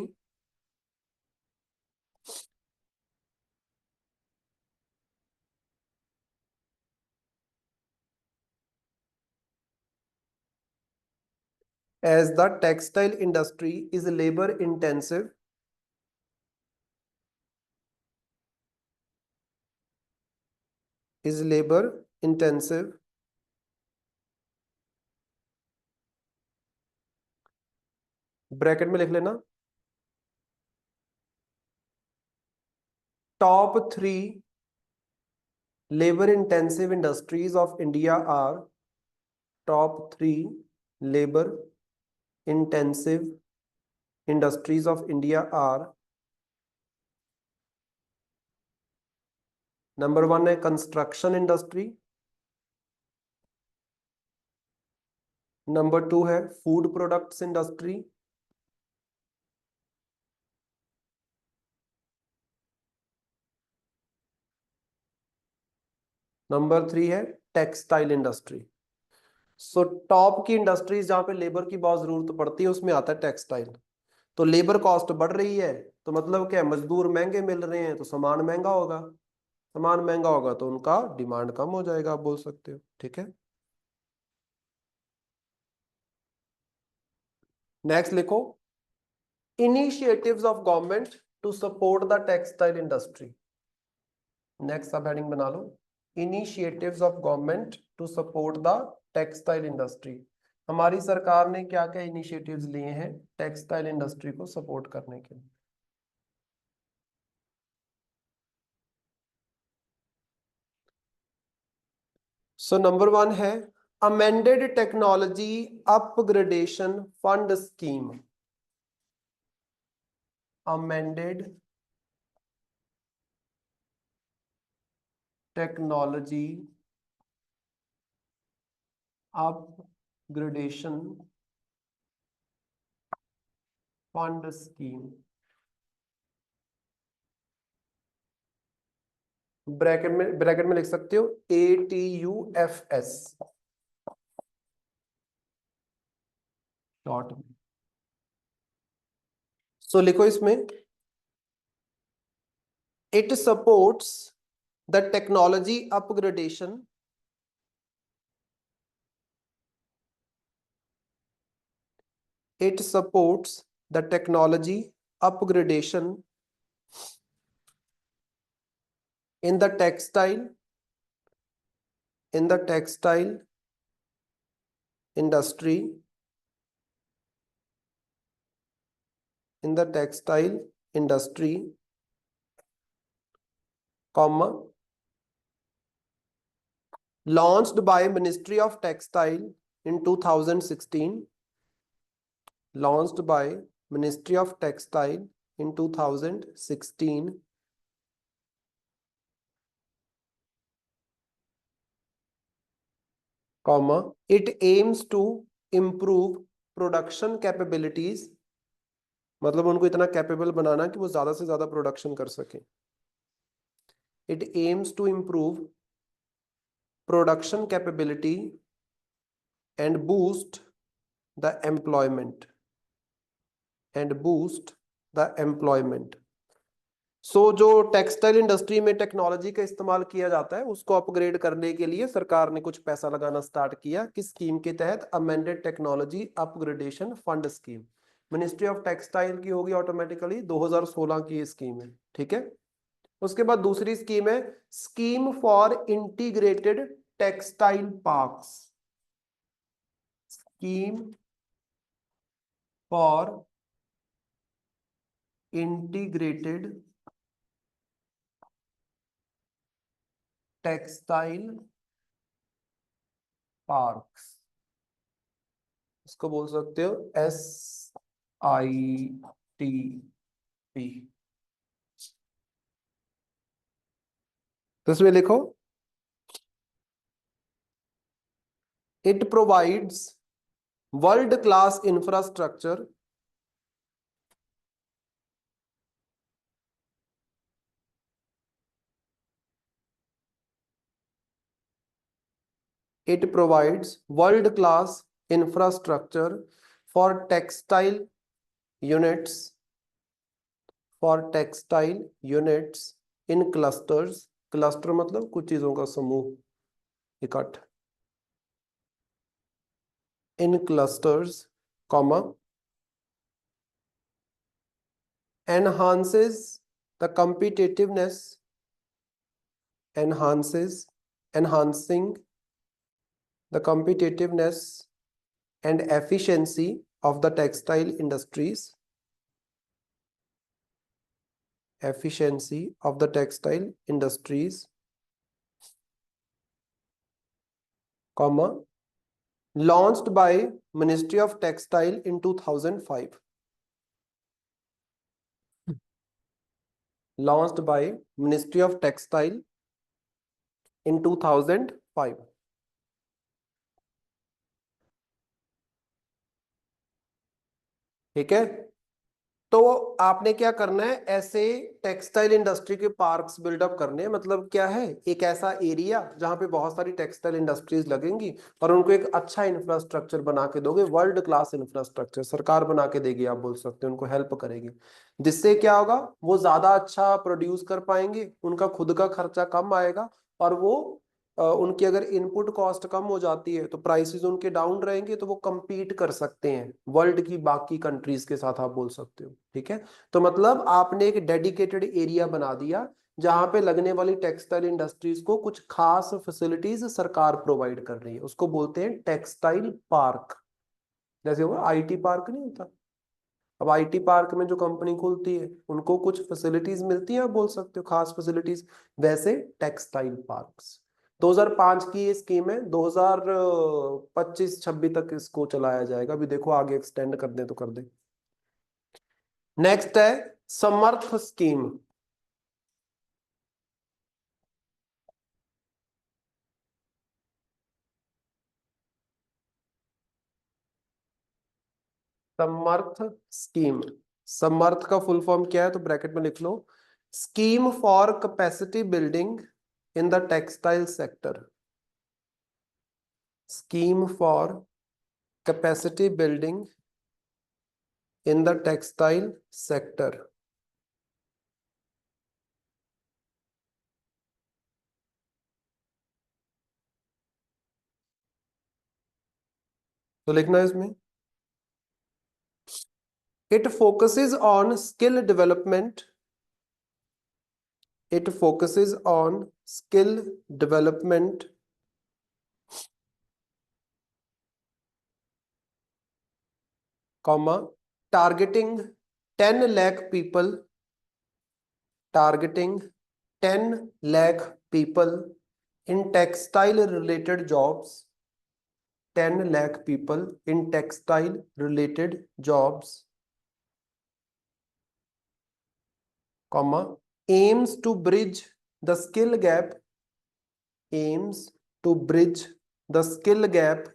as the textile industry is labor intensive, is labor intensive, bracket में लिख लेना, top 3 labor intensive industries of India are, top 3 labor intensive industries of India are, number 1 है construction industry, number 2 है food products industry, number 3 है textile industry. So top की industries जहां पे labour की बहुत जरूरत पड़ती है उसमें आता है टेक्सटाइल। तो लेबर कॉस्ट बढ़ रही है तो मतलब क्या, मजदूर महंगे मिल रहे हैं तो सामान महंगा होगा, सामान महंगा होगा तो उनका डिमांड कम हो जाएगा, आप बोल सकते हो। ठीक है, नेक्स्ट लिखो initiatives of government to support the textile industry. Next sub heading बना लो, initiatives of government to support the textile industry. हमारी सरकार ने क्या क्या इनिशिएटिव्स लिए हैं टेक्सटाइल इंडस्ट्री को सपोर्ट करने के लिए। सो नंबर 1 है amended technology upgradation fund scheme, amended technology upgradation fund scheme, bracket में लिख सकते हो ATUFS शॉर्ट में। सो लिखो इसमें, it supports the technology upgradation, it supports the technology upgradation in the textile industry, in the textile industry, comma, launched by Ministry of Textile in 2016, launched by Ministry of Textile in 2016, comma, it aims to improve production capabilities, मतलब उनको इतना capable बनाना कि वो ज्यादा से ज्यादा production कर सके। It aims to improve production capability and boost the employment, and boost the employment। सो जो टेक्सटाइल इंडस्ट्री में टेक्नोलॉजी का इस्तेमाल किया जाता है उसको अपग्रेड करने के लिए सरकार ने कुछ पैसा लगाना स्टार्ट किया। किस स्कीम के तहत? Amended technology upgradation fund scheme. Ministry of textile की होगी ऑटोमेटिकली, 2016 की ये स्कीम है, ठीक है। उसके बाद दूसरी स्कीम है scheme for integrated textile parks, scheme for integrated textile parks, इसको बोल सकते हो SITP। तो इसमें लिखो, it provides world class infrastructure, it provides world class infrastructure for textile units, for textile units in clusters, cluster मतलब कुछ चीजों का समूह, इकट्ठ, in clusters, comma, enhances the competitiveness, enhancing the competitiveness and efficiency of the textile industries, efficiency of the textile industries, comma, launched by Ministry of Textile in 2005, launched by Ministry of Textile in 2005। ठीक है, तो आपने क्या करना है, ऐसे textile industry के parks buildup करने हैं। मतलब क्या है, एक ऐसा एरिया जहां पे बहुत सारी टेक्सटाइल इंडस्ट्रीज लगेंगी और उनको एक अच्छा इंफ्रास्ट्रक्चर बना के दोगे, वर्ल्ड क्लास इंफ्रास्ट्रक्चर सरकार बना के देगी, आप बोल सकते हो, उनको हेल्प करेगी। जिससे क्या होगा, वो ज्यादा अच्छा प्रोड्यूस कर पाएंगे, उनका खुद का खर्चा कम आएगा, और वो उनकी अगर इनपुट कॉस्ट कम हो जाती है तो प्राइसेस उनके डाउन रहेंगे, तो वो compete कर सकते हैं वर्ल्ड की बाकी कंट्रीज के साथ, आप बोल सकते हो। ठीक है, तो मतलब आपने एक डेडिकेटेड एरिया बना दिया जहां पे लगने वाली टेक्सटाइल इंडस्ट्रीज को कुछ खास फैसिलिटीज सरकार प्रोवाइड कर रही है, उसको बोलते हैं टेक्सटाइल पार्क। जैसे वो आईटी पार्क नहीं होता, अब आईटी पार्क में जो कंपनी खुलती है उनको कुछ फैसिलिटीज मिलती हैं, आप बोल सकते हो खास फैसिलिटीज, वैसे टेक्सटाइल पार्क्स। 2005 की ये स्कीम है, 2025-26 तक इसको चलाया जाएगा, अभी देखो आगे एक्सटेंड कर दे तो कर दे। नेक्स्ट है समर्थ स्कीम। समर्थ स्कीम, समर्थ का फुल फॉर्म क्या है तो ब्रैकेट में लिख लो, scheme for capacity building in the textile sector, scheme for capacity building in the textile sector. तो लिखना है इसमें, it focuses on skill development, it focuses on skill development, comma, targeting 10 lakh people, targeting 10 lakh people in textile related jobs, 10 lakh people in textile related jobs, comma, aims to bridge the skill gap, aims to bridge the skill gap,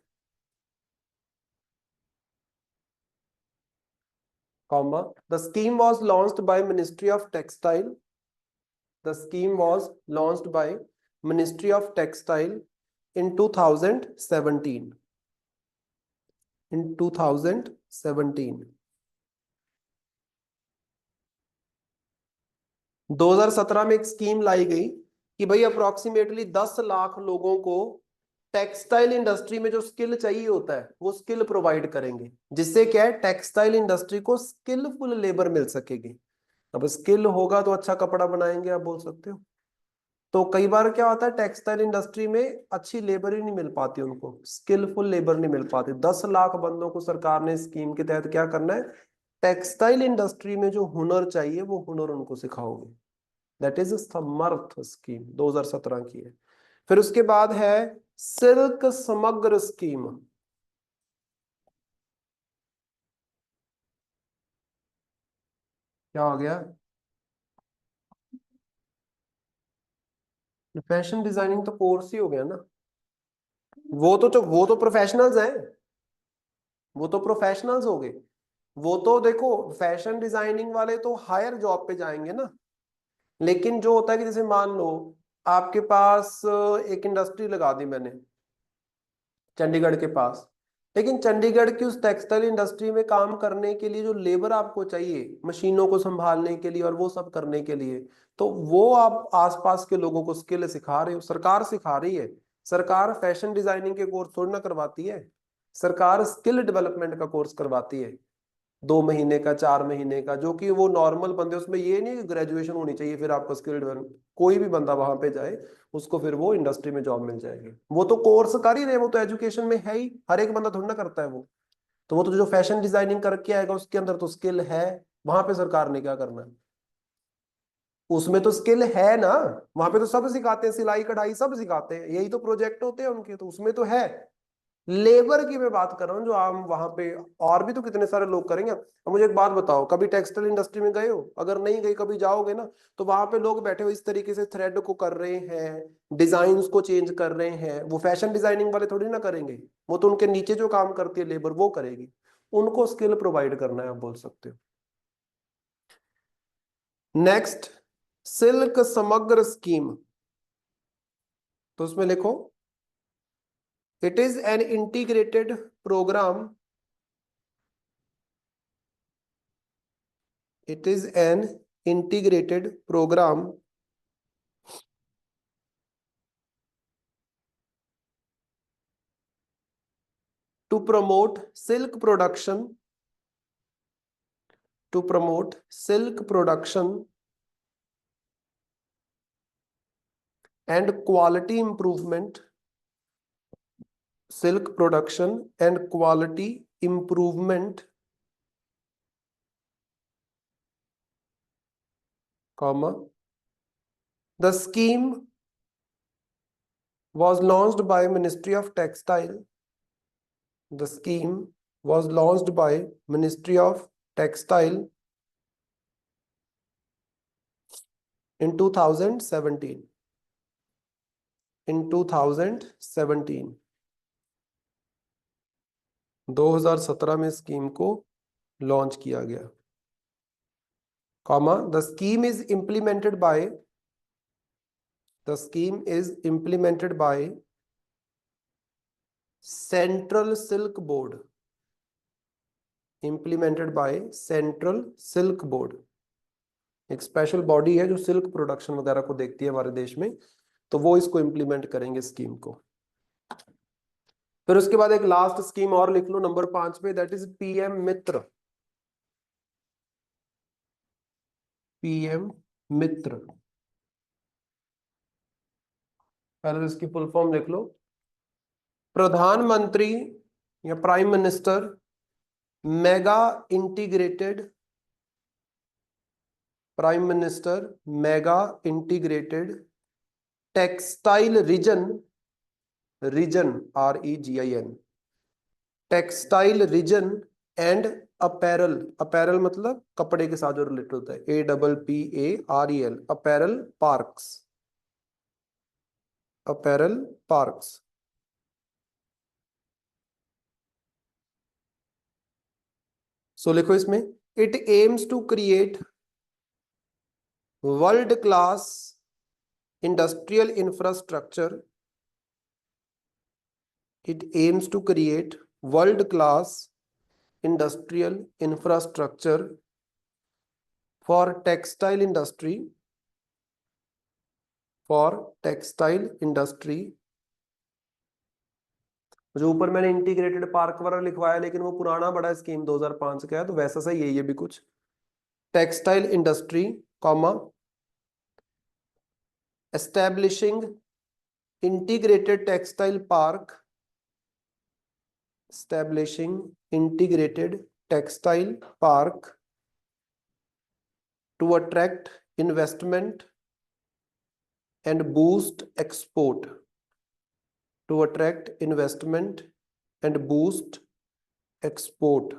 comma, the scheme was launched by Ministry of Textile, the scheme was launched by Ministry of Textile in 2017, in 2017। 2017 में एक scheme लाई गई कि भाई approximately 10 lakh लोगों को textile industry में जो skill चाहिए होता है वो स्किल प्रोवाइड करेंगे, जिससे क्या है टेक्सटाइल इंडस्ट्री को स्किलफुल लेबर मिल सकेगी। अब स्किल होगा तो अच्छा कपड़ा बनाएंगे, आप बोल सकते हो। तो कई बार क्या होता है टेक्सटाइल इंडस्ट्री में अच्छी लेबर ही नहीं मिल पाती, उनको स्किलफुल लेबर नहीं मिल पाती। 10 लाख बंदों को सरकार ने स्कीम के तहत क्या करना है, टेक्सटाइल इंडस्ट्री में जो हुनर चाहिए वो हुनर उनको सिखाओगे। दैट इज समर्थ स्कीम, 2017 की है। फिर उसके बाद है सिल्क समग्र स्कीम। क्या हो गया, फैशन डिजाइनिंग तो कोर्स ही हो गया ना। वो तो प्रोफेशनल्स हैं, वो तो प्रोफेशनल्स हो गए। वो तो देखो फैशन डिजाइनिंग वाले तो हायर जॉब पे जाएंगे ना। लेकिन जो होता है कि जैसे मान लो आपके पास एक इंडस्ट्री लगा दी मैंने चंडीगढ़ के पास, लेकिन चंडीगढ़ की उस टेक्सटाइल इंडस्ट्री में काम करने के लिए जो लेबर आपको चाहिए मशीनों को संभालने के लिए और वो सब करने के लिए, तो वो आप आसपास के लोगों को स्किल सिखा रहे हो, सरकार सिखा रही है। सरकार फैशन डिजाइनिंग के कोर्स थोड़ी ना करवाती है, सरकार स्किल डेवलपमेंट का कोर्स करवाती है, 2 महीने का 4 महीने का, जो कि वो नॉर्मल बंदे, उसमें ये नहीं ग्रेजुएशन होनी चाहिए फिर आपको स्किल डेवलप, कोई भी बंदा वहां पे जाए उसको फिर वो इंडस्ट्री में जॉब मिल जाएगी। वो तो कोर्स कर ही रहे, वो तो एजुकेशन में है ही, हर एक बंदा थोड़ी ना करता है वो। तो वो तो जो फैशन डिजाइनिंग करके आएगा उसके अंदर तो स्किल है, वहां पे सरकार ने क्या करना है, उसमें तो स्किल है ना। वहां पे तो सब सिखाते हैं, सिलाई कढ़ाई सब सिखाते हैं, यही तो प्रोजेक्ट होते हैं उनके, तो उसमें तो है। लेबर की मैं बात कर रहा हूँ जो आम वहां पे, और भी तो कितने सारे लोग करेंगे। अब मुझे एक बात बताओ, कभी टेक्सटाइल इंडस्ट्री में गए हो? अगर नहीं गए, कभी जाओगे ना, तो वहां पे लोग बैठे हुए इस तरीके से थ्रेड को कर रहे हैं, डिजाइन को चेंज कर रहे हैं, वो फैशन डिजाइनिंग वाले थोड़ी ना करेंगे। वो तो उनके नीचे जो काम करती है लेबर वो करेगी, उनको स्किल प्रोवाइड करना है, आप बोल सकते हो। नेक्स्ट, सिल्क समग्र स्कीम, तो उसमें लिखो, it is an integrated programme, it is an integrated program to promote silk production, to promote silk production and quality improvement, silk production and quality improvement, comma, the scheme was launched by Ministry of Textile, the scheme was launched by Ministry of Textile in 2017, in 2017। 2017 में scheme को launch किया गया, comma the scheme is implemented by central silk board, implemented by central silk board. एक special body है जो silk production वगैरह को देखती है हमारे देश में, तो वो इसको इम्प्लीमेंट करेंगे स्कीम को। फिर उसके बाद एक लास्ट स्कीम और लिख लो नंबर 5 पे, that is PM Mitra. PM Mitra, पहले इसकी फुल फॉर्म लिख लो। प्रधानमंत्री या prime minister mega integrated, prime minister mega integrated textile region, region REGIN, textile region and apparel, apparel मतलब कपड़े के साथ जो रिलेटेड होता है, APPAREL, apparel parks, apparel parks. So लिखो इसमें, it aims to create world class industrial infrastructure, it aims to create world class industrial infrastructure for textile industry, for textile industry। जो ऊपर मैंने इंटीग्रेटेड पार्क वाला लिखवाया, लेकिन वो पुराना बड़ा स्कीम 2005 का है, तो वैसा सही है ये भी कुछ। Textile industry, comma establishing integrated textile park, establishing integrated textile park to attract investment and boost export, to attract investment and boost export,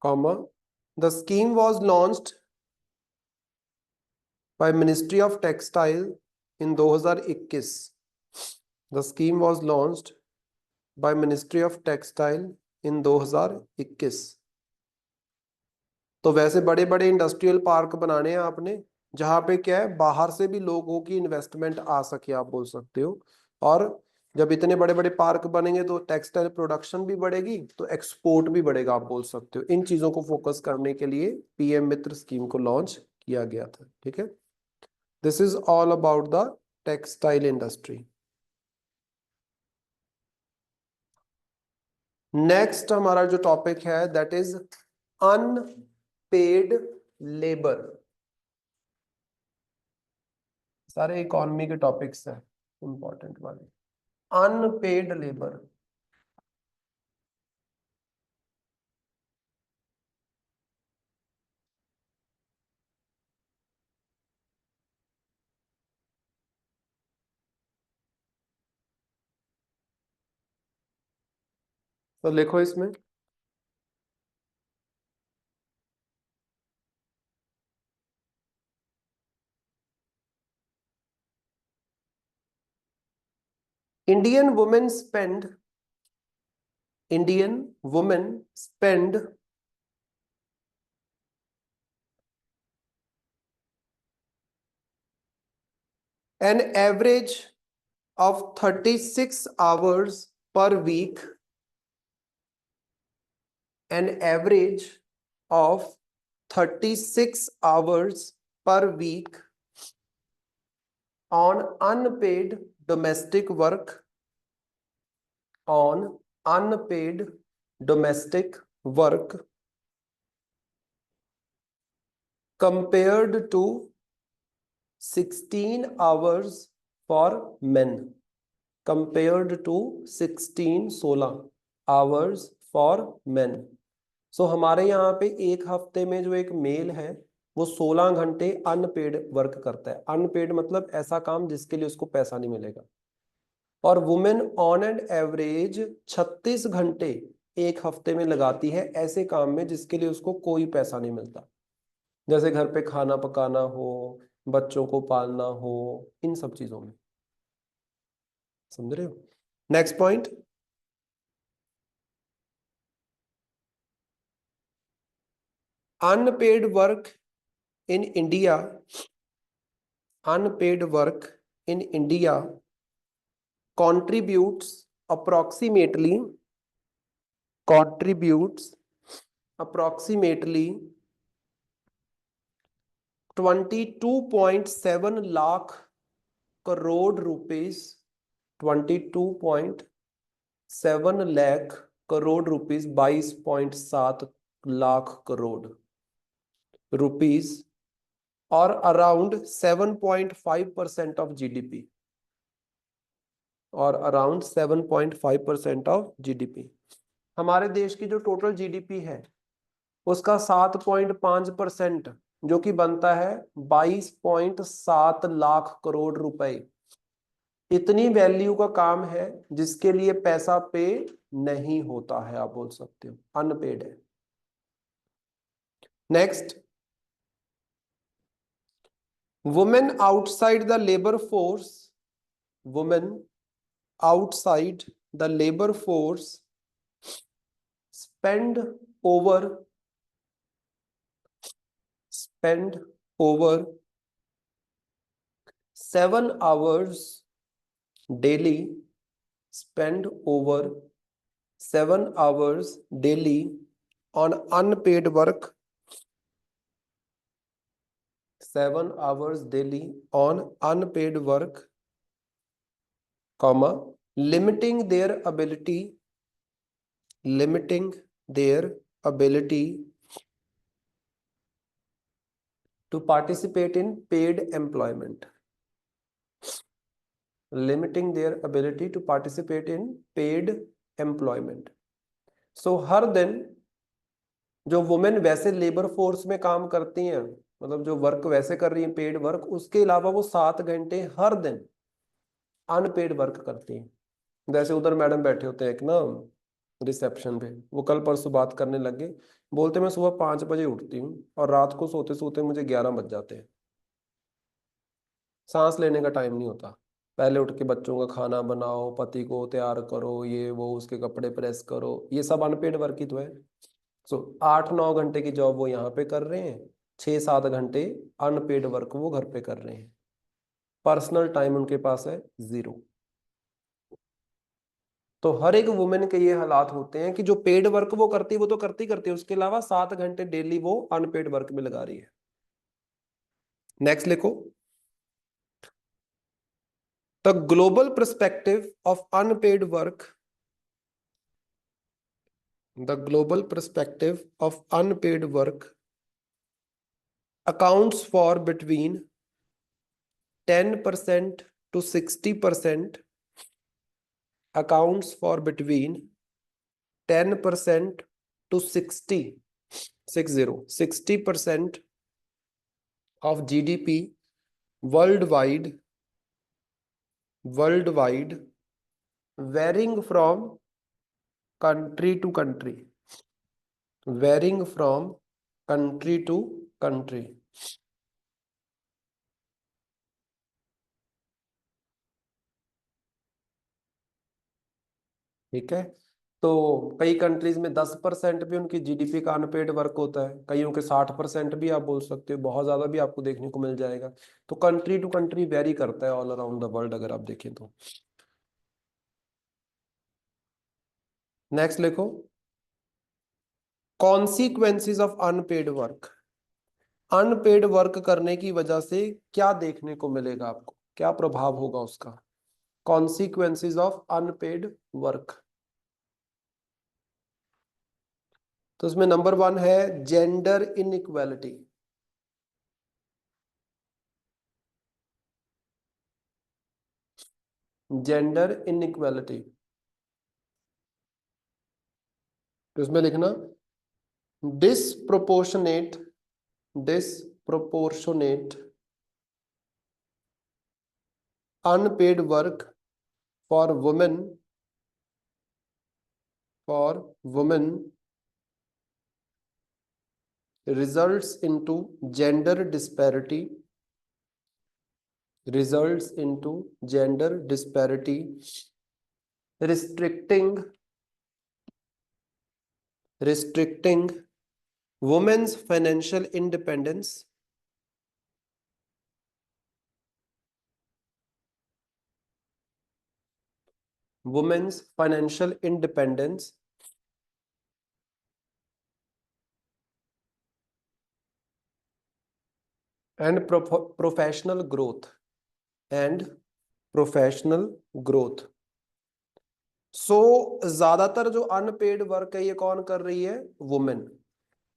comma the scheme was launched by Ministry of Textile in 2021, the scheme was launched by Ministry of Textile in 2021। तो वैसे बड़े बड़े industrial park बनाने हैं आपने, जहां पे क्या है, बाहर से भी लोगों की इन्वेस्टमेंट आ सके, आप बोल सकते हो। और जब इतने बड़े बड़े पार्क बनेंगे तो टेक्सटाइल प्रोडक्शन भी बढ़ेगी, तो एक्सपोर्ट भी बढ़ेगा, आप बोल सकते हो। इन चीजों को फोकस करने के लिए पीएम मित्र स्कीम को लॉन्च किया गया था, ठीक है। This is all about the textile industry. Next हमारा जो टॉपिक है दैट इज अनपेड लेबर। सारे इकोनॉमी के टॉपिक्स हैं इंपॉर्टेंट वाले। अनपेड लेबर, तो लिखो इसमें, Indian women spend, Indian women spend an average of 36 hours per week, an average of 36 hours per week on unpaid domestic work, on unpaid domestic work compared to 16 hours for men, compared to 16 hours for men। सो हमारे यहाँ पे एक हफ्ते में जो एक mail है वो 16 घंटे अनपेड वर्क करता है। अनपेड मतलब ऐसा काम जिसके लिए उसको पैसा नहीं मिलेगा। और वुमेन ऑन एंड एवरेज 36 घंटे एक हफ्ते में लगाती है ऐसे काम में जिसके लिए उसको कोई पैसा नहीं मिलता, जैसे घर पे खाना पकाना हो, बच्चों को पालना हो, इन सब चीजों में। समझ रहे हो? Next point, unpaid work in India, unpaid work in India contributes approximately contributes approximately 22.7 lakh crore rupees, 22.7 lakh crore rupees, 22.7 lakh crore rupees, और अराउंड 7.5% ऑफ जीडीपी, और अराउंड 7.5% ऑफ जीडीपी। हमारे देश की जो टोटल जीडीपी है उसका 7.5%, जो कि बनता है 22.7 लाख करोड़ रुपए, इतनी वैल्यू का काम है जिसके लिए पैसा पे नहीं होता है, आप बोल सकते हो अनपेड है। Next, women outside the labour force, women outside the labor force spend over 7 hours daily, spend over 7 hours daily on unpaid work, 7 hours daily on unpaid work, comma, limiting their ability, limiting their ability to participate in paid employment, limiting their ability to participate in paid employment। सो हर दिन जो women वैसे labour force में काम करती हैं, मतलब जो work वैसे कर रही हैं पेड वर्क, उसके अलावा वो 7 घंटे हर दिन अनपेड वर्क करती हैं। जैसे उधर मैडम बैठे होते हैं एक ना रिसेप्शन पे, वो कल परसों बात करने लग गए, बोलते मैं सुबह 5 बजे उठती हूँ और रात को सोते सोते मुझे 11 बज जाते हैं, सांस लेने का टाइम नहीं होता। पहले उठ के बच्चों का खाना बनाओ, पति को तैयार करो, ये वो, उसके कपड़े प्रेस करो, ये सब अनपेड वर्क ही तो है। सो 8-9 घंटे की जॉब वो यहाँ पे कर रहे हैं, 6-7 घंटे अनपेड वर्क वो घर पे कर रहे हैं, पर्सनल टाइम उनके पास है 0। तो हर एक वुमेन के ये हालात होते हैं कि जो पेड वर्क वो करती है वो तो करती करती है, उसके अलावा 7 घंटे डेली वो अनपेड वर्क में लगा रही है। नेक्स्ट लिखो, the global perspective of unpaid work, the global perspective of unpaid work accounts for between 10% to 60%, accounts for between 10% to 60% of GDP worldwide, varying from country to country, varying from country to country। ठीक है, तो कई countries में 10% भी उनकी GDP का unpaid work होता है, कईयों के 60% भी आप बोल सकते हो, बहुत ज्यादा भी आपको देखने को मिल जाएगा। तो कंट्री टू कंट्री वेरी करता है ऑल अराउंड द वर्ल्ड, अगर आप देखें तो। नेक्स्ट लिखो, consequences of unpaid work, unpaid work करने की वजह से क्या देखने को मिलेगा आपको, क्या प्रभाव होगा उसका। कॉन्सिक्वेंसेस ऑफ अनपेड वर्क, तो इसमें नंबर 1 है जेंडर इनइक्वालिटी, जेंडर इनइक्वालिटी। तो इसमें लिखना disproportionate, disproportionate unpaid work for women, results into gender disparity, results into gender disparity restricting women's financial independence, women's financial independence and professional growth, and professional growth. So ज्यादातर जो unpaid work है ये कौन कर रही है? वुमेन।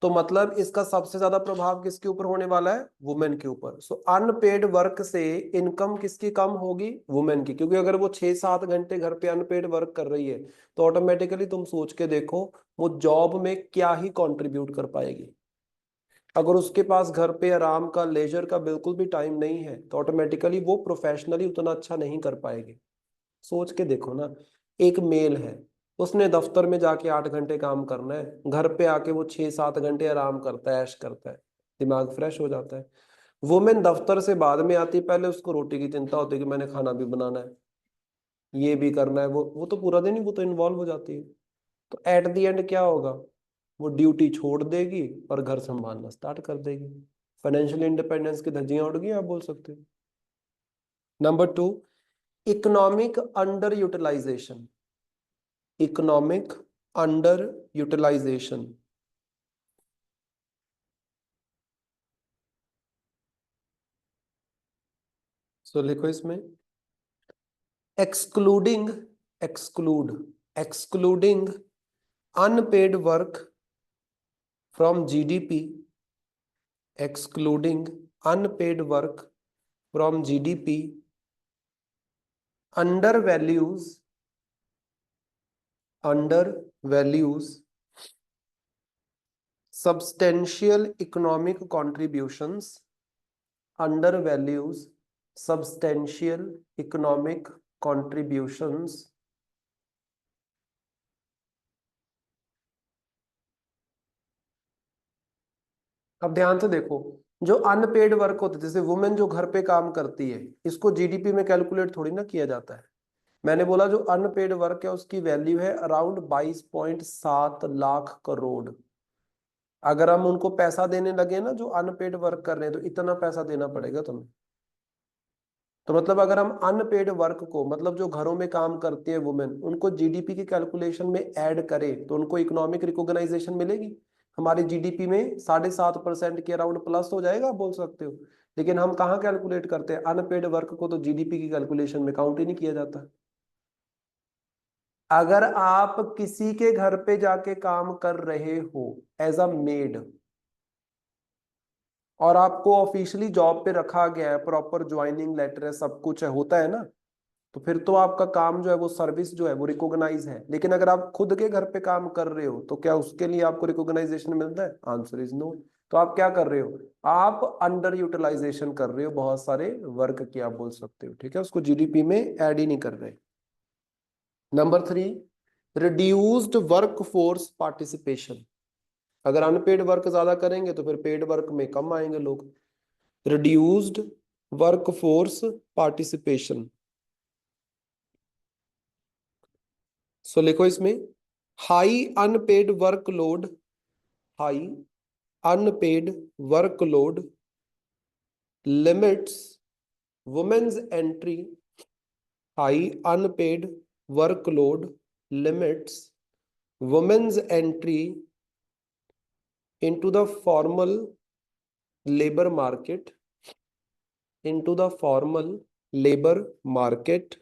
तो मतलब इसका सबसे ज्यादा प्रभाव किसके ऊपर होने वाला है? वुमेन के ऊपर। सो अनपेड वर्क से इनकम किसकी कम होगी? वुमेन की। क्योंकि अगर वो 6-7 घंटे घर पे अनपेड वर्क कर रही है तो ऑटोमेटिकली तुम सोच के देखो वो जॉब में क्या ही कंट्रीब्यूट कर पाएगी। अगर उसके पास घर पे आराम का, लेजर का बिल्कुल भी टाइम नहीं है तो ऑटोमेटिकली वो प्रोफेशनली उतना अच्छा नहीं कर पाएगी। सोच के देखो ना, एक मेल है, उसने दफ्तर में जाके 8 घंटे काम करना है, घर पे आके वो 6-7 घंटे आराम करता है, ऐश करता है, दिमाग फ्रेश हो जाता है। वुमेन दफ्तर से बाद में आती है, पहले उसको रोटी की चिंता होती है कि मैंने खाना भी बनाना है, ये भी करना है, वो तो पूरा दिन ही वो तो इन्वॉल्व हो जाती है। तो एट द एंड क्या होगा? वो ड्यूटी छोड़ देगी और घर संभालना स्टार्ट कर देगी। फाइनेंशियल इंडिपेंडेंस की धज्जियां उड़ गई, आप बोल सकते हो। Number 2, economic underutilization. Economic underutilization. So लिखो इसमें, excluding, exclude, excluding unpaid work from GDP, excluding unpaid work from GDP, undervalues, undervalues substantial economic contributions, undervalues substantial economic contributions अब ध्यान से देखो, जो unpaid work होते हैं, जैसे वुमेन जो घर पे काम करती है, इसको जीडीपी में कैलकुलेट थोड़ी ना किया जाता है। मैंने बोला जो अनपेड वर्क है उसकी वैल्यू है अराउंड 22.7 लाख करोड़। अगर हम उनको पैसा देने लगे ना जो अनपेड वर्क कर रहे हैं, तो इतना पैसा देना पड़ेगा तुम्हें। तो मतलब अगर हम अनपेड वर्क को, मतलब जो घरों में काम करती है वुमेन, उनको जीडीपी की कैलकुलेशन में ऐड करें तो उनको इकोनॉमिक रिकॉग्नाइजेशन मिलेगी। हमारे जीडीपी में 7.5% के अराउंड प्लस हो जाएगा, आप बोल सकते हो। लेकिन हम कहाँ कैलकुलेट करते हैं? अनपेड वर्क को तो जीडीपी की कैलकुलेशन में काउंट ही नहीं किया जाता। अगर आप किसी के घर पे जाके काम कर रहे हो एज अ मेड, और आपको ऑफिशियली जॉब पे रखा गया है, प्रॉपर ज्वाइनिंग लेटर है, सब कुछ है, होता है ना, तो फिर तो आपका काम जो है, वो सर्विस जो है वो रिकॉग्नाइज है। लेकिन अगर आप खुद के घर पे काम कर रहे हो तो क्या उसके लिए आपको रिकॉग्नाइजेशन मिलता है? Answer is no. तो आप क्या कर रहे हो? आप अंडर यूटिलाइजेशन कर रहे हो बहुत सारे वर्क की, आप बोल सकते हो। ठीक है, उसको जीडीपी में ऐड ही नहीं कर रहे। Number 3, reduced workforce participation. अगर अनपेड वर्क ज्यादा करेंगे तो फिर पेड वर्क में कम आएंगे लोग। Reduced workforce participation. So लिखो इसमें, high unpaid workload, high unpaid workload limits women's entry, high unpaid workload limits women's entry into the formal labor market, into the formal labor market,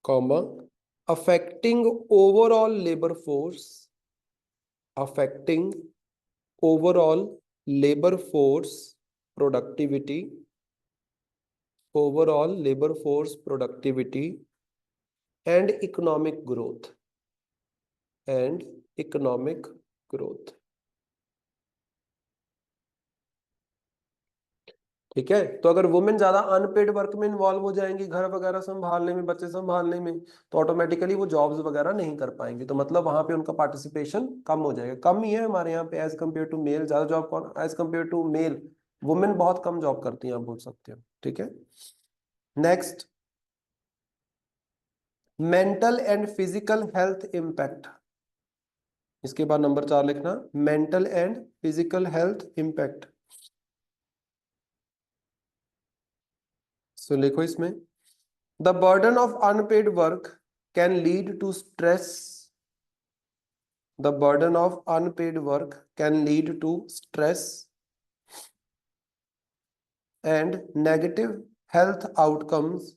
comma, affecting overall labor force, affecting overall labor force productivity, overall labor force productivity and economic growth, and economic growth। ठीक है, तो अगर women ज्यादा unpaid work में involve हो जाएंगी, घर वगैरह संभालने में, बच्चे संभालने में, तो ऑटोमेटिकली वो जॉब्स वगैरह नहीं कर पाएंगे। तो मतलब वहां पे उनका पार्टिसिपेशन कम हो जाएगा। कम ही है हमारे यहाँ पे एज कम्पेयर टू मेल, ज्यादा जॉब कौन, as compared to male women बहुत कम जॉब करती हैं, आप बोल सकते हो। ठीक है, next, mental and physical health impact, इसके बाद नंबर 4 लिखना, mental and physical health impact. So लिखो इसमें, the burden of unpaid work can lead to stress, the burden of unpaid work can lead to stress and health outcomes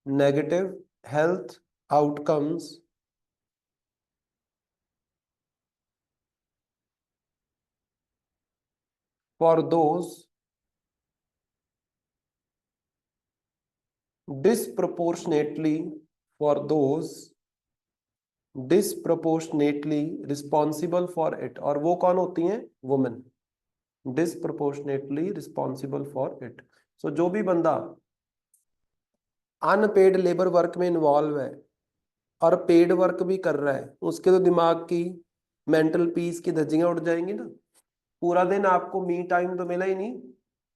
negative health outcomes for those disproportionately for those disproportionately responsible for it, और वो कौन होती हैं, women, disproportionately responsible for it। so जो भी बंदा unpaid labour work में involve है और पेड वर्क भी कर रहा है, उसके तो दिमाग की मेंटल पीस की धज्जियां उड़ जाएंगी ना। पूरा दिन आपको मी टाइम तो मिला ही नहीं,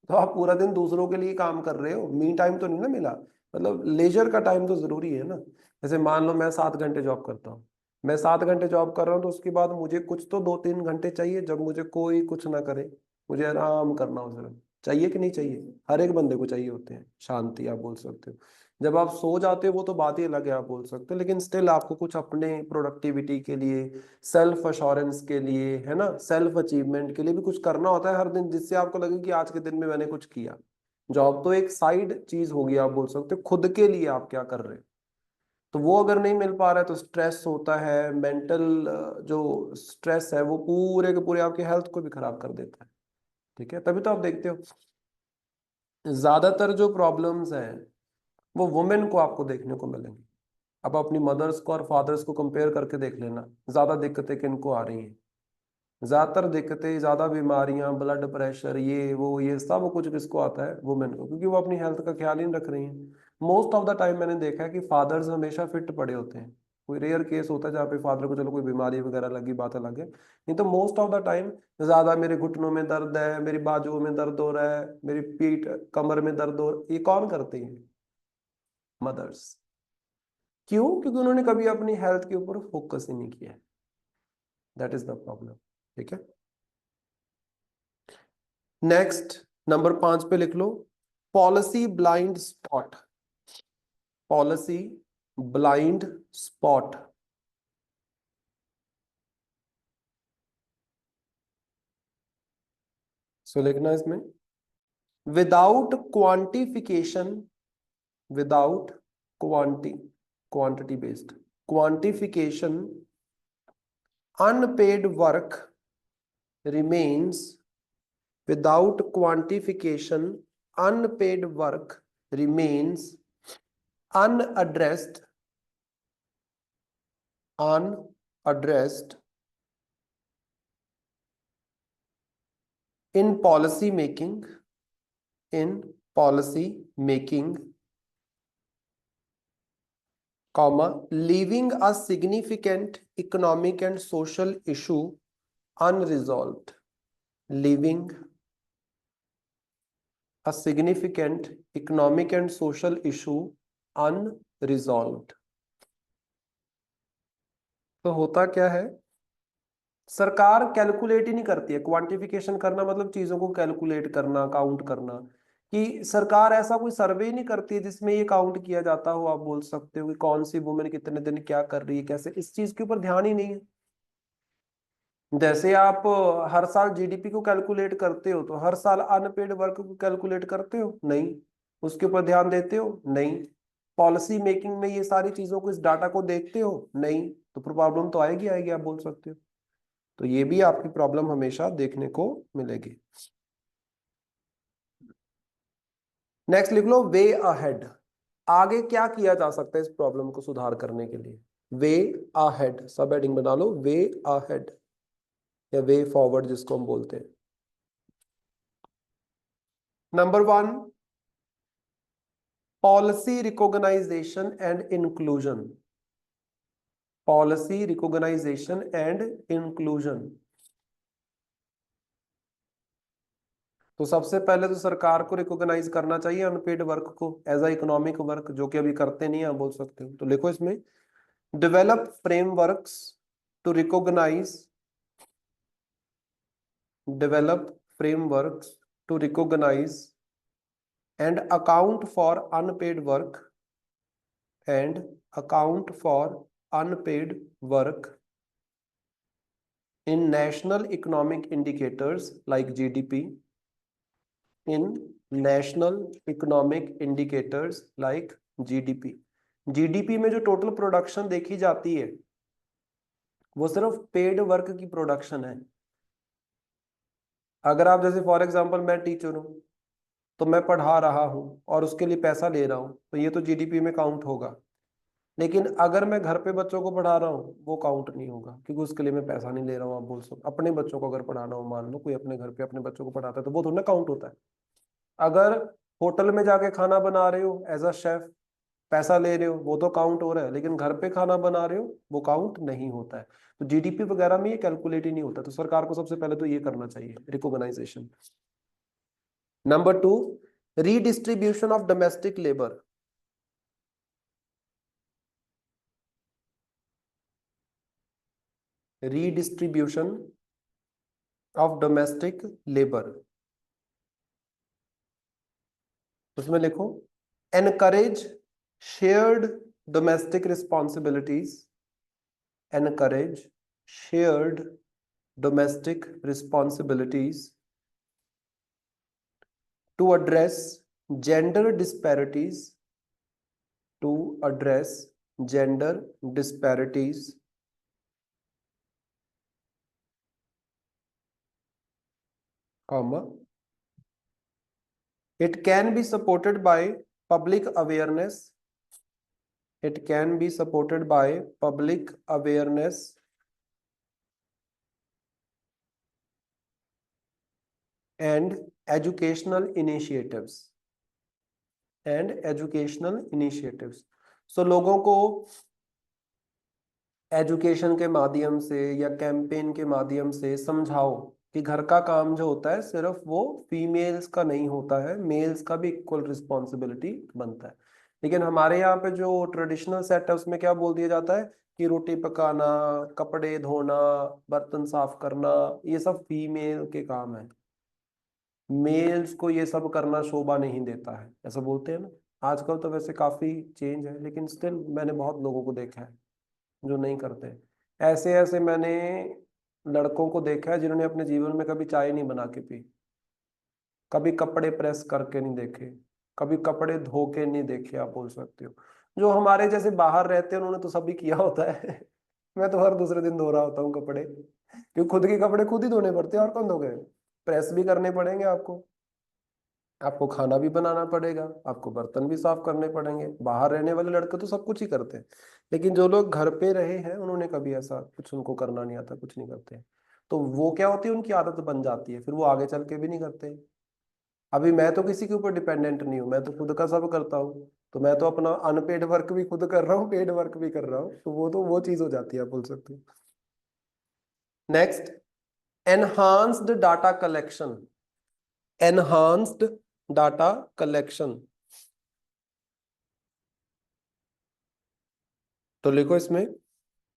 तो आप पूरा दिन दूसरों के लिए काम कर रहे हो, मी टाइम तो नहीं ना मिला। मतलब लेजर का टाइम तो जरूरी है ना। जैसे मान लो मैं 7 घंटे जॉब करता हूँ, मैं 7 घंटे जॉब कर रहा हूँ, तो उसके बाद मुझे कुछ तो 2-3 घंटे चाहिए जब मुझे कोई कुछ ना करे, मुझे आराम करना हो सिर्फ। चाहिए कि नहीं चाहिए? हर एक बंदे को चाहिए होते हैं, शांति आप बोल सकते हो। जब आप सो जाते हो वो तो बात ही अलग है, आप बोल सकते हो, लेकिन स्टिल आपको कुछ अपने प्रोडक्टिविटी के लिए, सेल्फ अश्योरेंस के लिए, है ना, सेल्फ अचीवमेंट के लिए भी कुछ करना होता है हर दिन, जिससे आपको लगे कि आज के दिन में मैंने कुछ किया। जॉब तो एक साइड चीज होगी, आप बोल सकते हो, खुद के लिए आप क्या कर रहे हो। तो वो अगर नहीं मिल पा रहा है तो स्ट्रेस होता है, मेंटल जो स्ट्रेस है वो पूरे के पूरे आपके हेल्थ को भी खराब कर देता है। ठीक है, तभी तो आप देखते हो ज्यादातर जो प्रॉब्लम्स हैं वो वुमेन को आपको देखने को मिलेंगी। अब अपनी मदर्स को और फादर्स को कंपेयर करके देख लेना, ज्यादा दिक्कतें किनको आ रही हैं। ज्यादातर दिक्कतें, ज्यादा बीमारियां, ब्लड प्रेशर, ये वो, ये सब कुछ किसको आता है, वुमेन को, क्योंकि वो अपनी हेल्थ का ख्याल ही नहीं रख रही हैं। मोस्ट ऑफ द टाइम मैंने देखा है कि फादर्स हमेशा फिट पड़े होते हैं। कोई रेयर केस होता है जहाँ पे फादर को चलो कोई बीमारी वगैरह लगी, बात अलग है, नहीं तो मोस्ट ऑफ द टाइम ज्यादा मेरे घुटनों में दर्द है, मेरी बाजुओं में दर्द हो रहा है, मेरी पीठ कमर में दर्द हो रहा है, ये कौन करती है? मदर्स। क्यों? क्योंकि उन्होंने कभी अपनी हेल्थ के ऊपर फोकस ही नहीं किया। That is the problem. ठीक है, नेक्स्ट नंबर 5 पे लिख लो, policy blind spot, policy blind spot. So लिखना इसमें, without quantification, without quanti quantity based quantification, unpaid work remains, without quantification unpaid work remains unaddressed, unaddressed in policy making, in policy making, comma, leaving a significant economic and social issue unresolved, leaving a significant economic and social issue unresolved। तो होता क्या है, सरकार calculate ही नहीं करती है। Quantification करना मतलब चीजों को कैलकुलेट करना, काउंट करना, कि सरकार ऐसा कोई सर्वे ही नहीं करती है जिसमें ये काउंट किया जाता हो, आप बोल सकते हो कि कौन सी वुमेन कितने दिन क्या कर रही है, कैसे, इस चीज के ऊपर ध्यान ही नहीं है। जैसे आप हर साल जीडीपी को कैलकुलेट करते हो, तो हर साल अनपेड वर्क को कैलकुलेट करते हो? नहीं। उसके ऊपर ध्यान देते हो? नहीं। पॉलिसी मेकिंग में ये सारी चीजों को, इस डाटा को देखते हो? नहीं। तो प्रॉब्लम तो आएगी आएगी, आप बोल सकते हो। तो ये भी आपकी प्रॉब्लम हमेशा देखने को मिलेगी। नेक्स्ट लिख लो, वे अहेड। आगे क्या किया जा सकता है इस प्रॉब्लम को सुधार करने के लिए? वे अहेड, सब हेडिंग बना लो, वे अहेड या वे फॉरवर्ड जिसको हम बोलते हैं। Number 1, policy recognisation and inclusion, policy recognisation and inclusion. तो सबसे पहले तो सरकार को रिकॉग्नाइज करना चाहिए अनपेड वर्क को एज अ इकोनॉमिक वर्क, जो कि अभी करते नहीं है, आप बोल सकते हो। तो लिखो इसमें, develop frameworks to recognise, develop frameworks to recognise and account for unpaid work, and account for unpaid work in national economic indicators like GDP, in national economic indicators like GDP। GDP में जो total production देखी जाती है वो सिर्फ paid work की production है। अगर आप जैसे फॉर एग्जांपल मैं टीचर हूं, तो मैं पढ़ा रहा हूं और उसके लिए पैसा ले रहा हूं, तो ये तो जीडीपी में काउंट होगा। लेकिन अगर मैं घर पे बच्चों को पढ़ा रहा हूँ वो काउंट नहीं होगा, क्योंकि उसके लिए मैं पैसा नहीं ले रहा हूँ। आप बोल सकते अपने बच्चों को अगर पढ़ाना हो, मान लो कोई अपने घर पे अपने बच्चों को पढ़ाता है, तो वो थोड़ा ना काउंट होता है। अगर होटल में जाके खाना बना रहे हो एज अ शेफ, पैसा ले रहे हो, वो तो काउंट हो रहा है। लेकिन घर पे खाना बना रहे हो वो काउंट नहीं होता है। तो जीडीपी वगैरह में ये कैलकुलेट ही नहीं होता। तो सरकार को सबसे पहले तो ये करना चाहिए, recognition. Number 2, redistribution of domestic labour. Redistribution of domestic labour, उसमें लिखो, encourage shared domestic responsibilities, encourage shared domestic responsibilities to address gender disparities, to address gender disparities, comma, it can be supported by public awareness, it can be supported by public awareness and educational initiatives, and educational initiatives। so लोगों को education के माध्यम से या campaign के माध्यम से समझाओ कि घर का काम जो होता है सिर्फ वो फीमेल्स का नहीं होता है, मेल्स का भी इक्वल रिस्पॉन्सिबिलिटी बनता है। लेकिन हमारे यहाँ पे जो ट्रेडिशनल सेट है उसमें क्या बोल दिया जाता है कि रोटी पकाना, कपड़े धोना, बर्तन साफ करना, ये सब फीमेल के काम है, मेल्स को ये सब करना शोभा नहीं देता है, ऐसा बोलते हैं ना। आजकल तो वैसे काफी चेंज है, लेकिन स्टिल मैंने बहुत लोगों को देखा है जो नहीं करते। ऐसे ऐसे मैंने लड़कों को देखा है जिन्होंने अपने जीवन में कभी चाय नहीं बना के पी, कभी कपड़े प्रेस करके नहीं देखे, कभी कपड़े धो के नहीं देखे, आप बोल सकते हो। जो हमारे जैसे बाहर रहते हैं उन्होंने तो सभी किया होता है। मैं तो हर दूसरे दिन धो रहा होता हूँ कपड़े, क्योंकि खुद के कपड़े खुद ही धोने पड़ते हैं, और कौन धोगे। प्रेस भी करने पड़ेंगे आपको, आपको खाना भी बनाना पड़ेगा, आपको बर्तन भी साफ करने पड़ेंगे। बाहर रहने वाले लड़के तो सब कुछ ही करते हैं, लेकिन जो लोग घर पे रहे हैं उन्होंने कभी ऐसा कुछ उनको करना नहीं आता, कुछ नहीं करते। तो वो क्या होती है, उनकी आदत बन जाती है, फिर वो आगे चल के भी नहीं करते। अभी मैं तो किसी के ऊपर डिपेंडेंट नहीं हूँ, मैं तो खुद का सब करता हूँ। तो मैं तो अपना अनपेड वर्क भी खुद कर रहा हूँ, पेड वर्क भी कर रहा हूँ, तो वो चीज हो जाती है, आप बोल सकते हो। Next, enhanced data collection, enhanced data collection. तो लिखो इसमें,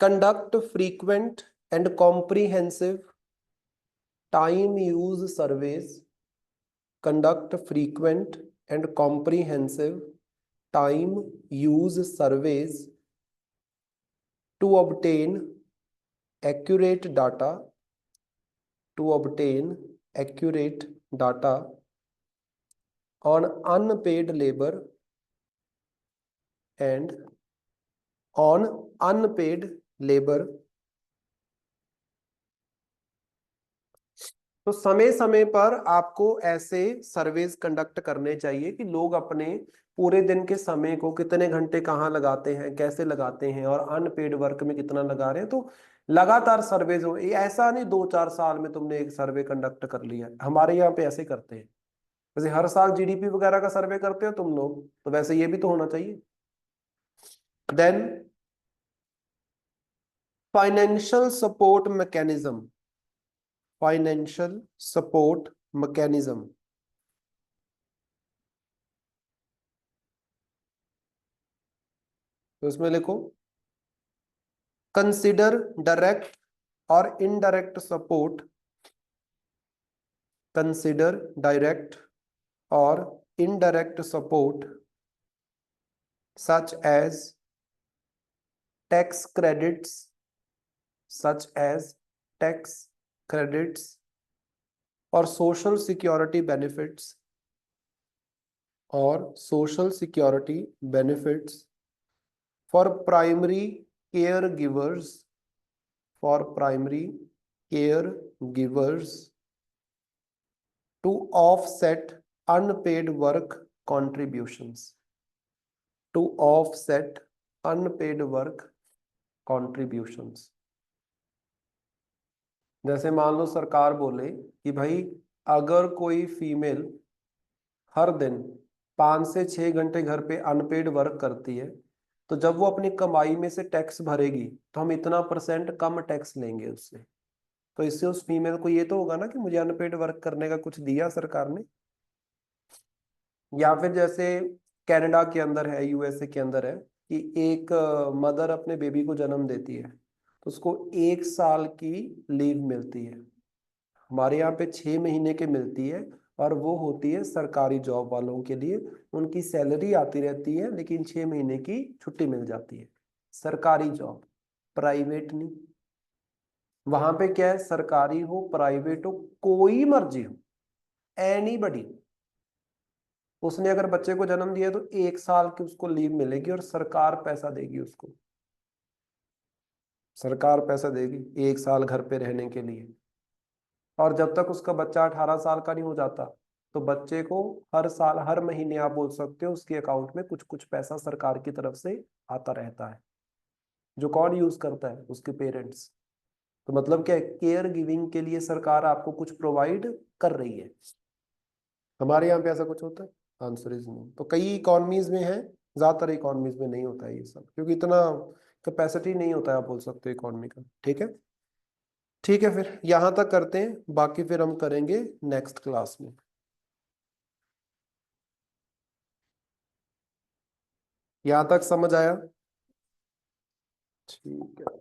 conduct frequent and comprehensive time use surveys, conduct frequent and comprehensive time use surveys to obtain accurate data, to obtain accurate data on unpaid labor and on unpaid labor। तो समय समय पर आपको ऐसे Sarves conduct करने चाहिए कि लोग अपने पूरे दिन के समय को कितने घंटे कहाँ लगाते हैं, कैसे लगाते हैं, और अनपेड वर्क में कितना लगा रहे हैं। तो लगातार सर्वेज हो, ये ऐसा नहीं 2-4 साल में तुमने एक सर्वे कंडक्ट कर लिया। हमारे यहाँ पे ऐसे करते हैं, जैसे हर साल जीडीपी वगैरह का सर्वे करते हो तुम लोग, तो वैसे ये भी तो होना चाहिए। Then financial support mechanism, financial support mechanism. तो इसमें लिखो कंसिडर डायरेक्ट और इनडायरेक्ट सपोर्ट, कंसिडर डायरेक्ट और indirect support such as tax credits, such as tax credits और social security benefits, और social security benefits for primary caregivers, for primary caregivers to offset unpaid work contributions, to offset unpaid work contributions। जैसे मान लो सरकार बोले कि भाई अगर कोई फीमेल हर दिन 5 से 6 घंटे घर पे अनपेड वर्क करती है, तो जब वो अपनी कमाई में से टैक्स भरेगी तो हम इतना % कम टैक्स लेंगे उससे। तो इससे उस फीमेल को ये तो होगा ना कि मुझे अनपेड वर्क करने का कुछ दिया सरकार ने। या फिर जैसे कनाडा के अंदर है, यूएसए के अंदर है कि एक मदर अपने बेबी को जन्म देती है तो उसको 1 साल की लीव मिलती है। हमारे यहाँ पे 6 महीने की मिलती है, और वो होती है सरकारी जॉब वालों के लिए। उनकी सैलरी आती रहती है लेकिन 6 महीने की छुट्टी मिल जाती है। सरकारी जॉब, प्राइवेट नहीं। वहां पे क्या है, सरकारी हो प्राइवेट हो कोई मर्जी हो, एनीबडी, उसने अगर बच्चे को जन्म दिया तो 1 साल की उसको लीव मिलेगी और सरकार पैसा देगी उसको। सरकार पैसा देगी 1 साल घर पे रहने के लिए। और जब तक उसका बच्चा 18 साल का नहीं हो जाता तो बच्चे को हर साल हर महीने आप बोल सकते हो उसके अकाउंट में कुछ कुछ पैसा सरकार की तरफ से आता रहता है, जो कौन यूज करता है, उसके पेरेंट्स। तो मतलब क्या है, केयर गिविंग के लिए सरकार आपको कुछ प्रोवाइड कर रही है। हमारे यहाँ पे ऐसा कुछ होता है? Answer is no. तो कई इकोनॉमीज में है, ज्यादातर इकोनॉमीज में नहीं होता है ये सब, क्योंकि इतना कैपेसिटी नहीं होता है आप बोल सकते हो इकोनॉमी का। ठीक है, ठीक है, फिर यहां तक करते हैं, बाकी फिर हम करेंगे नेक्स्ट क्लास में। यहां तक समझ आया? ठीक है।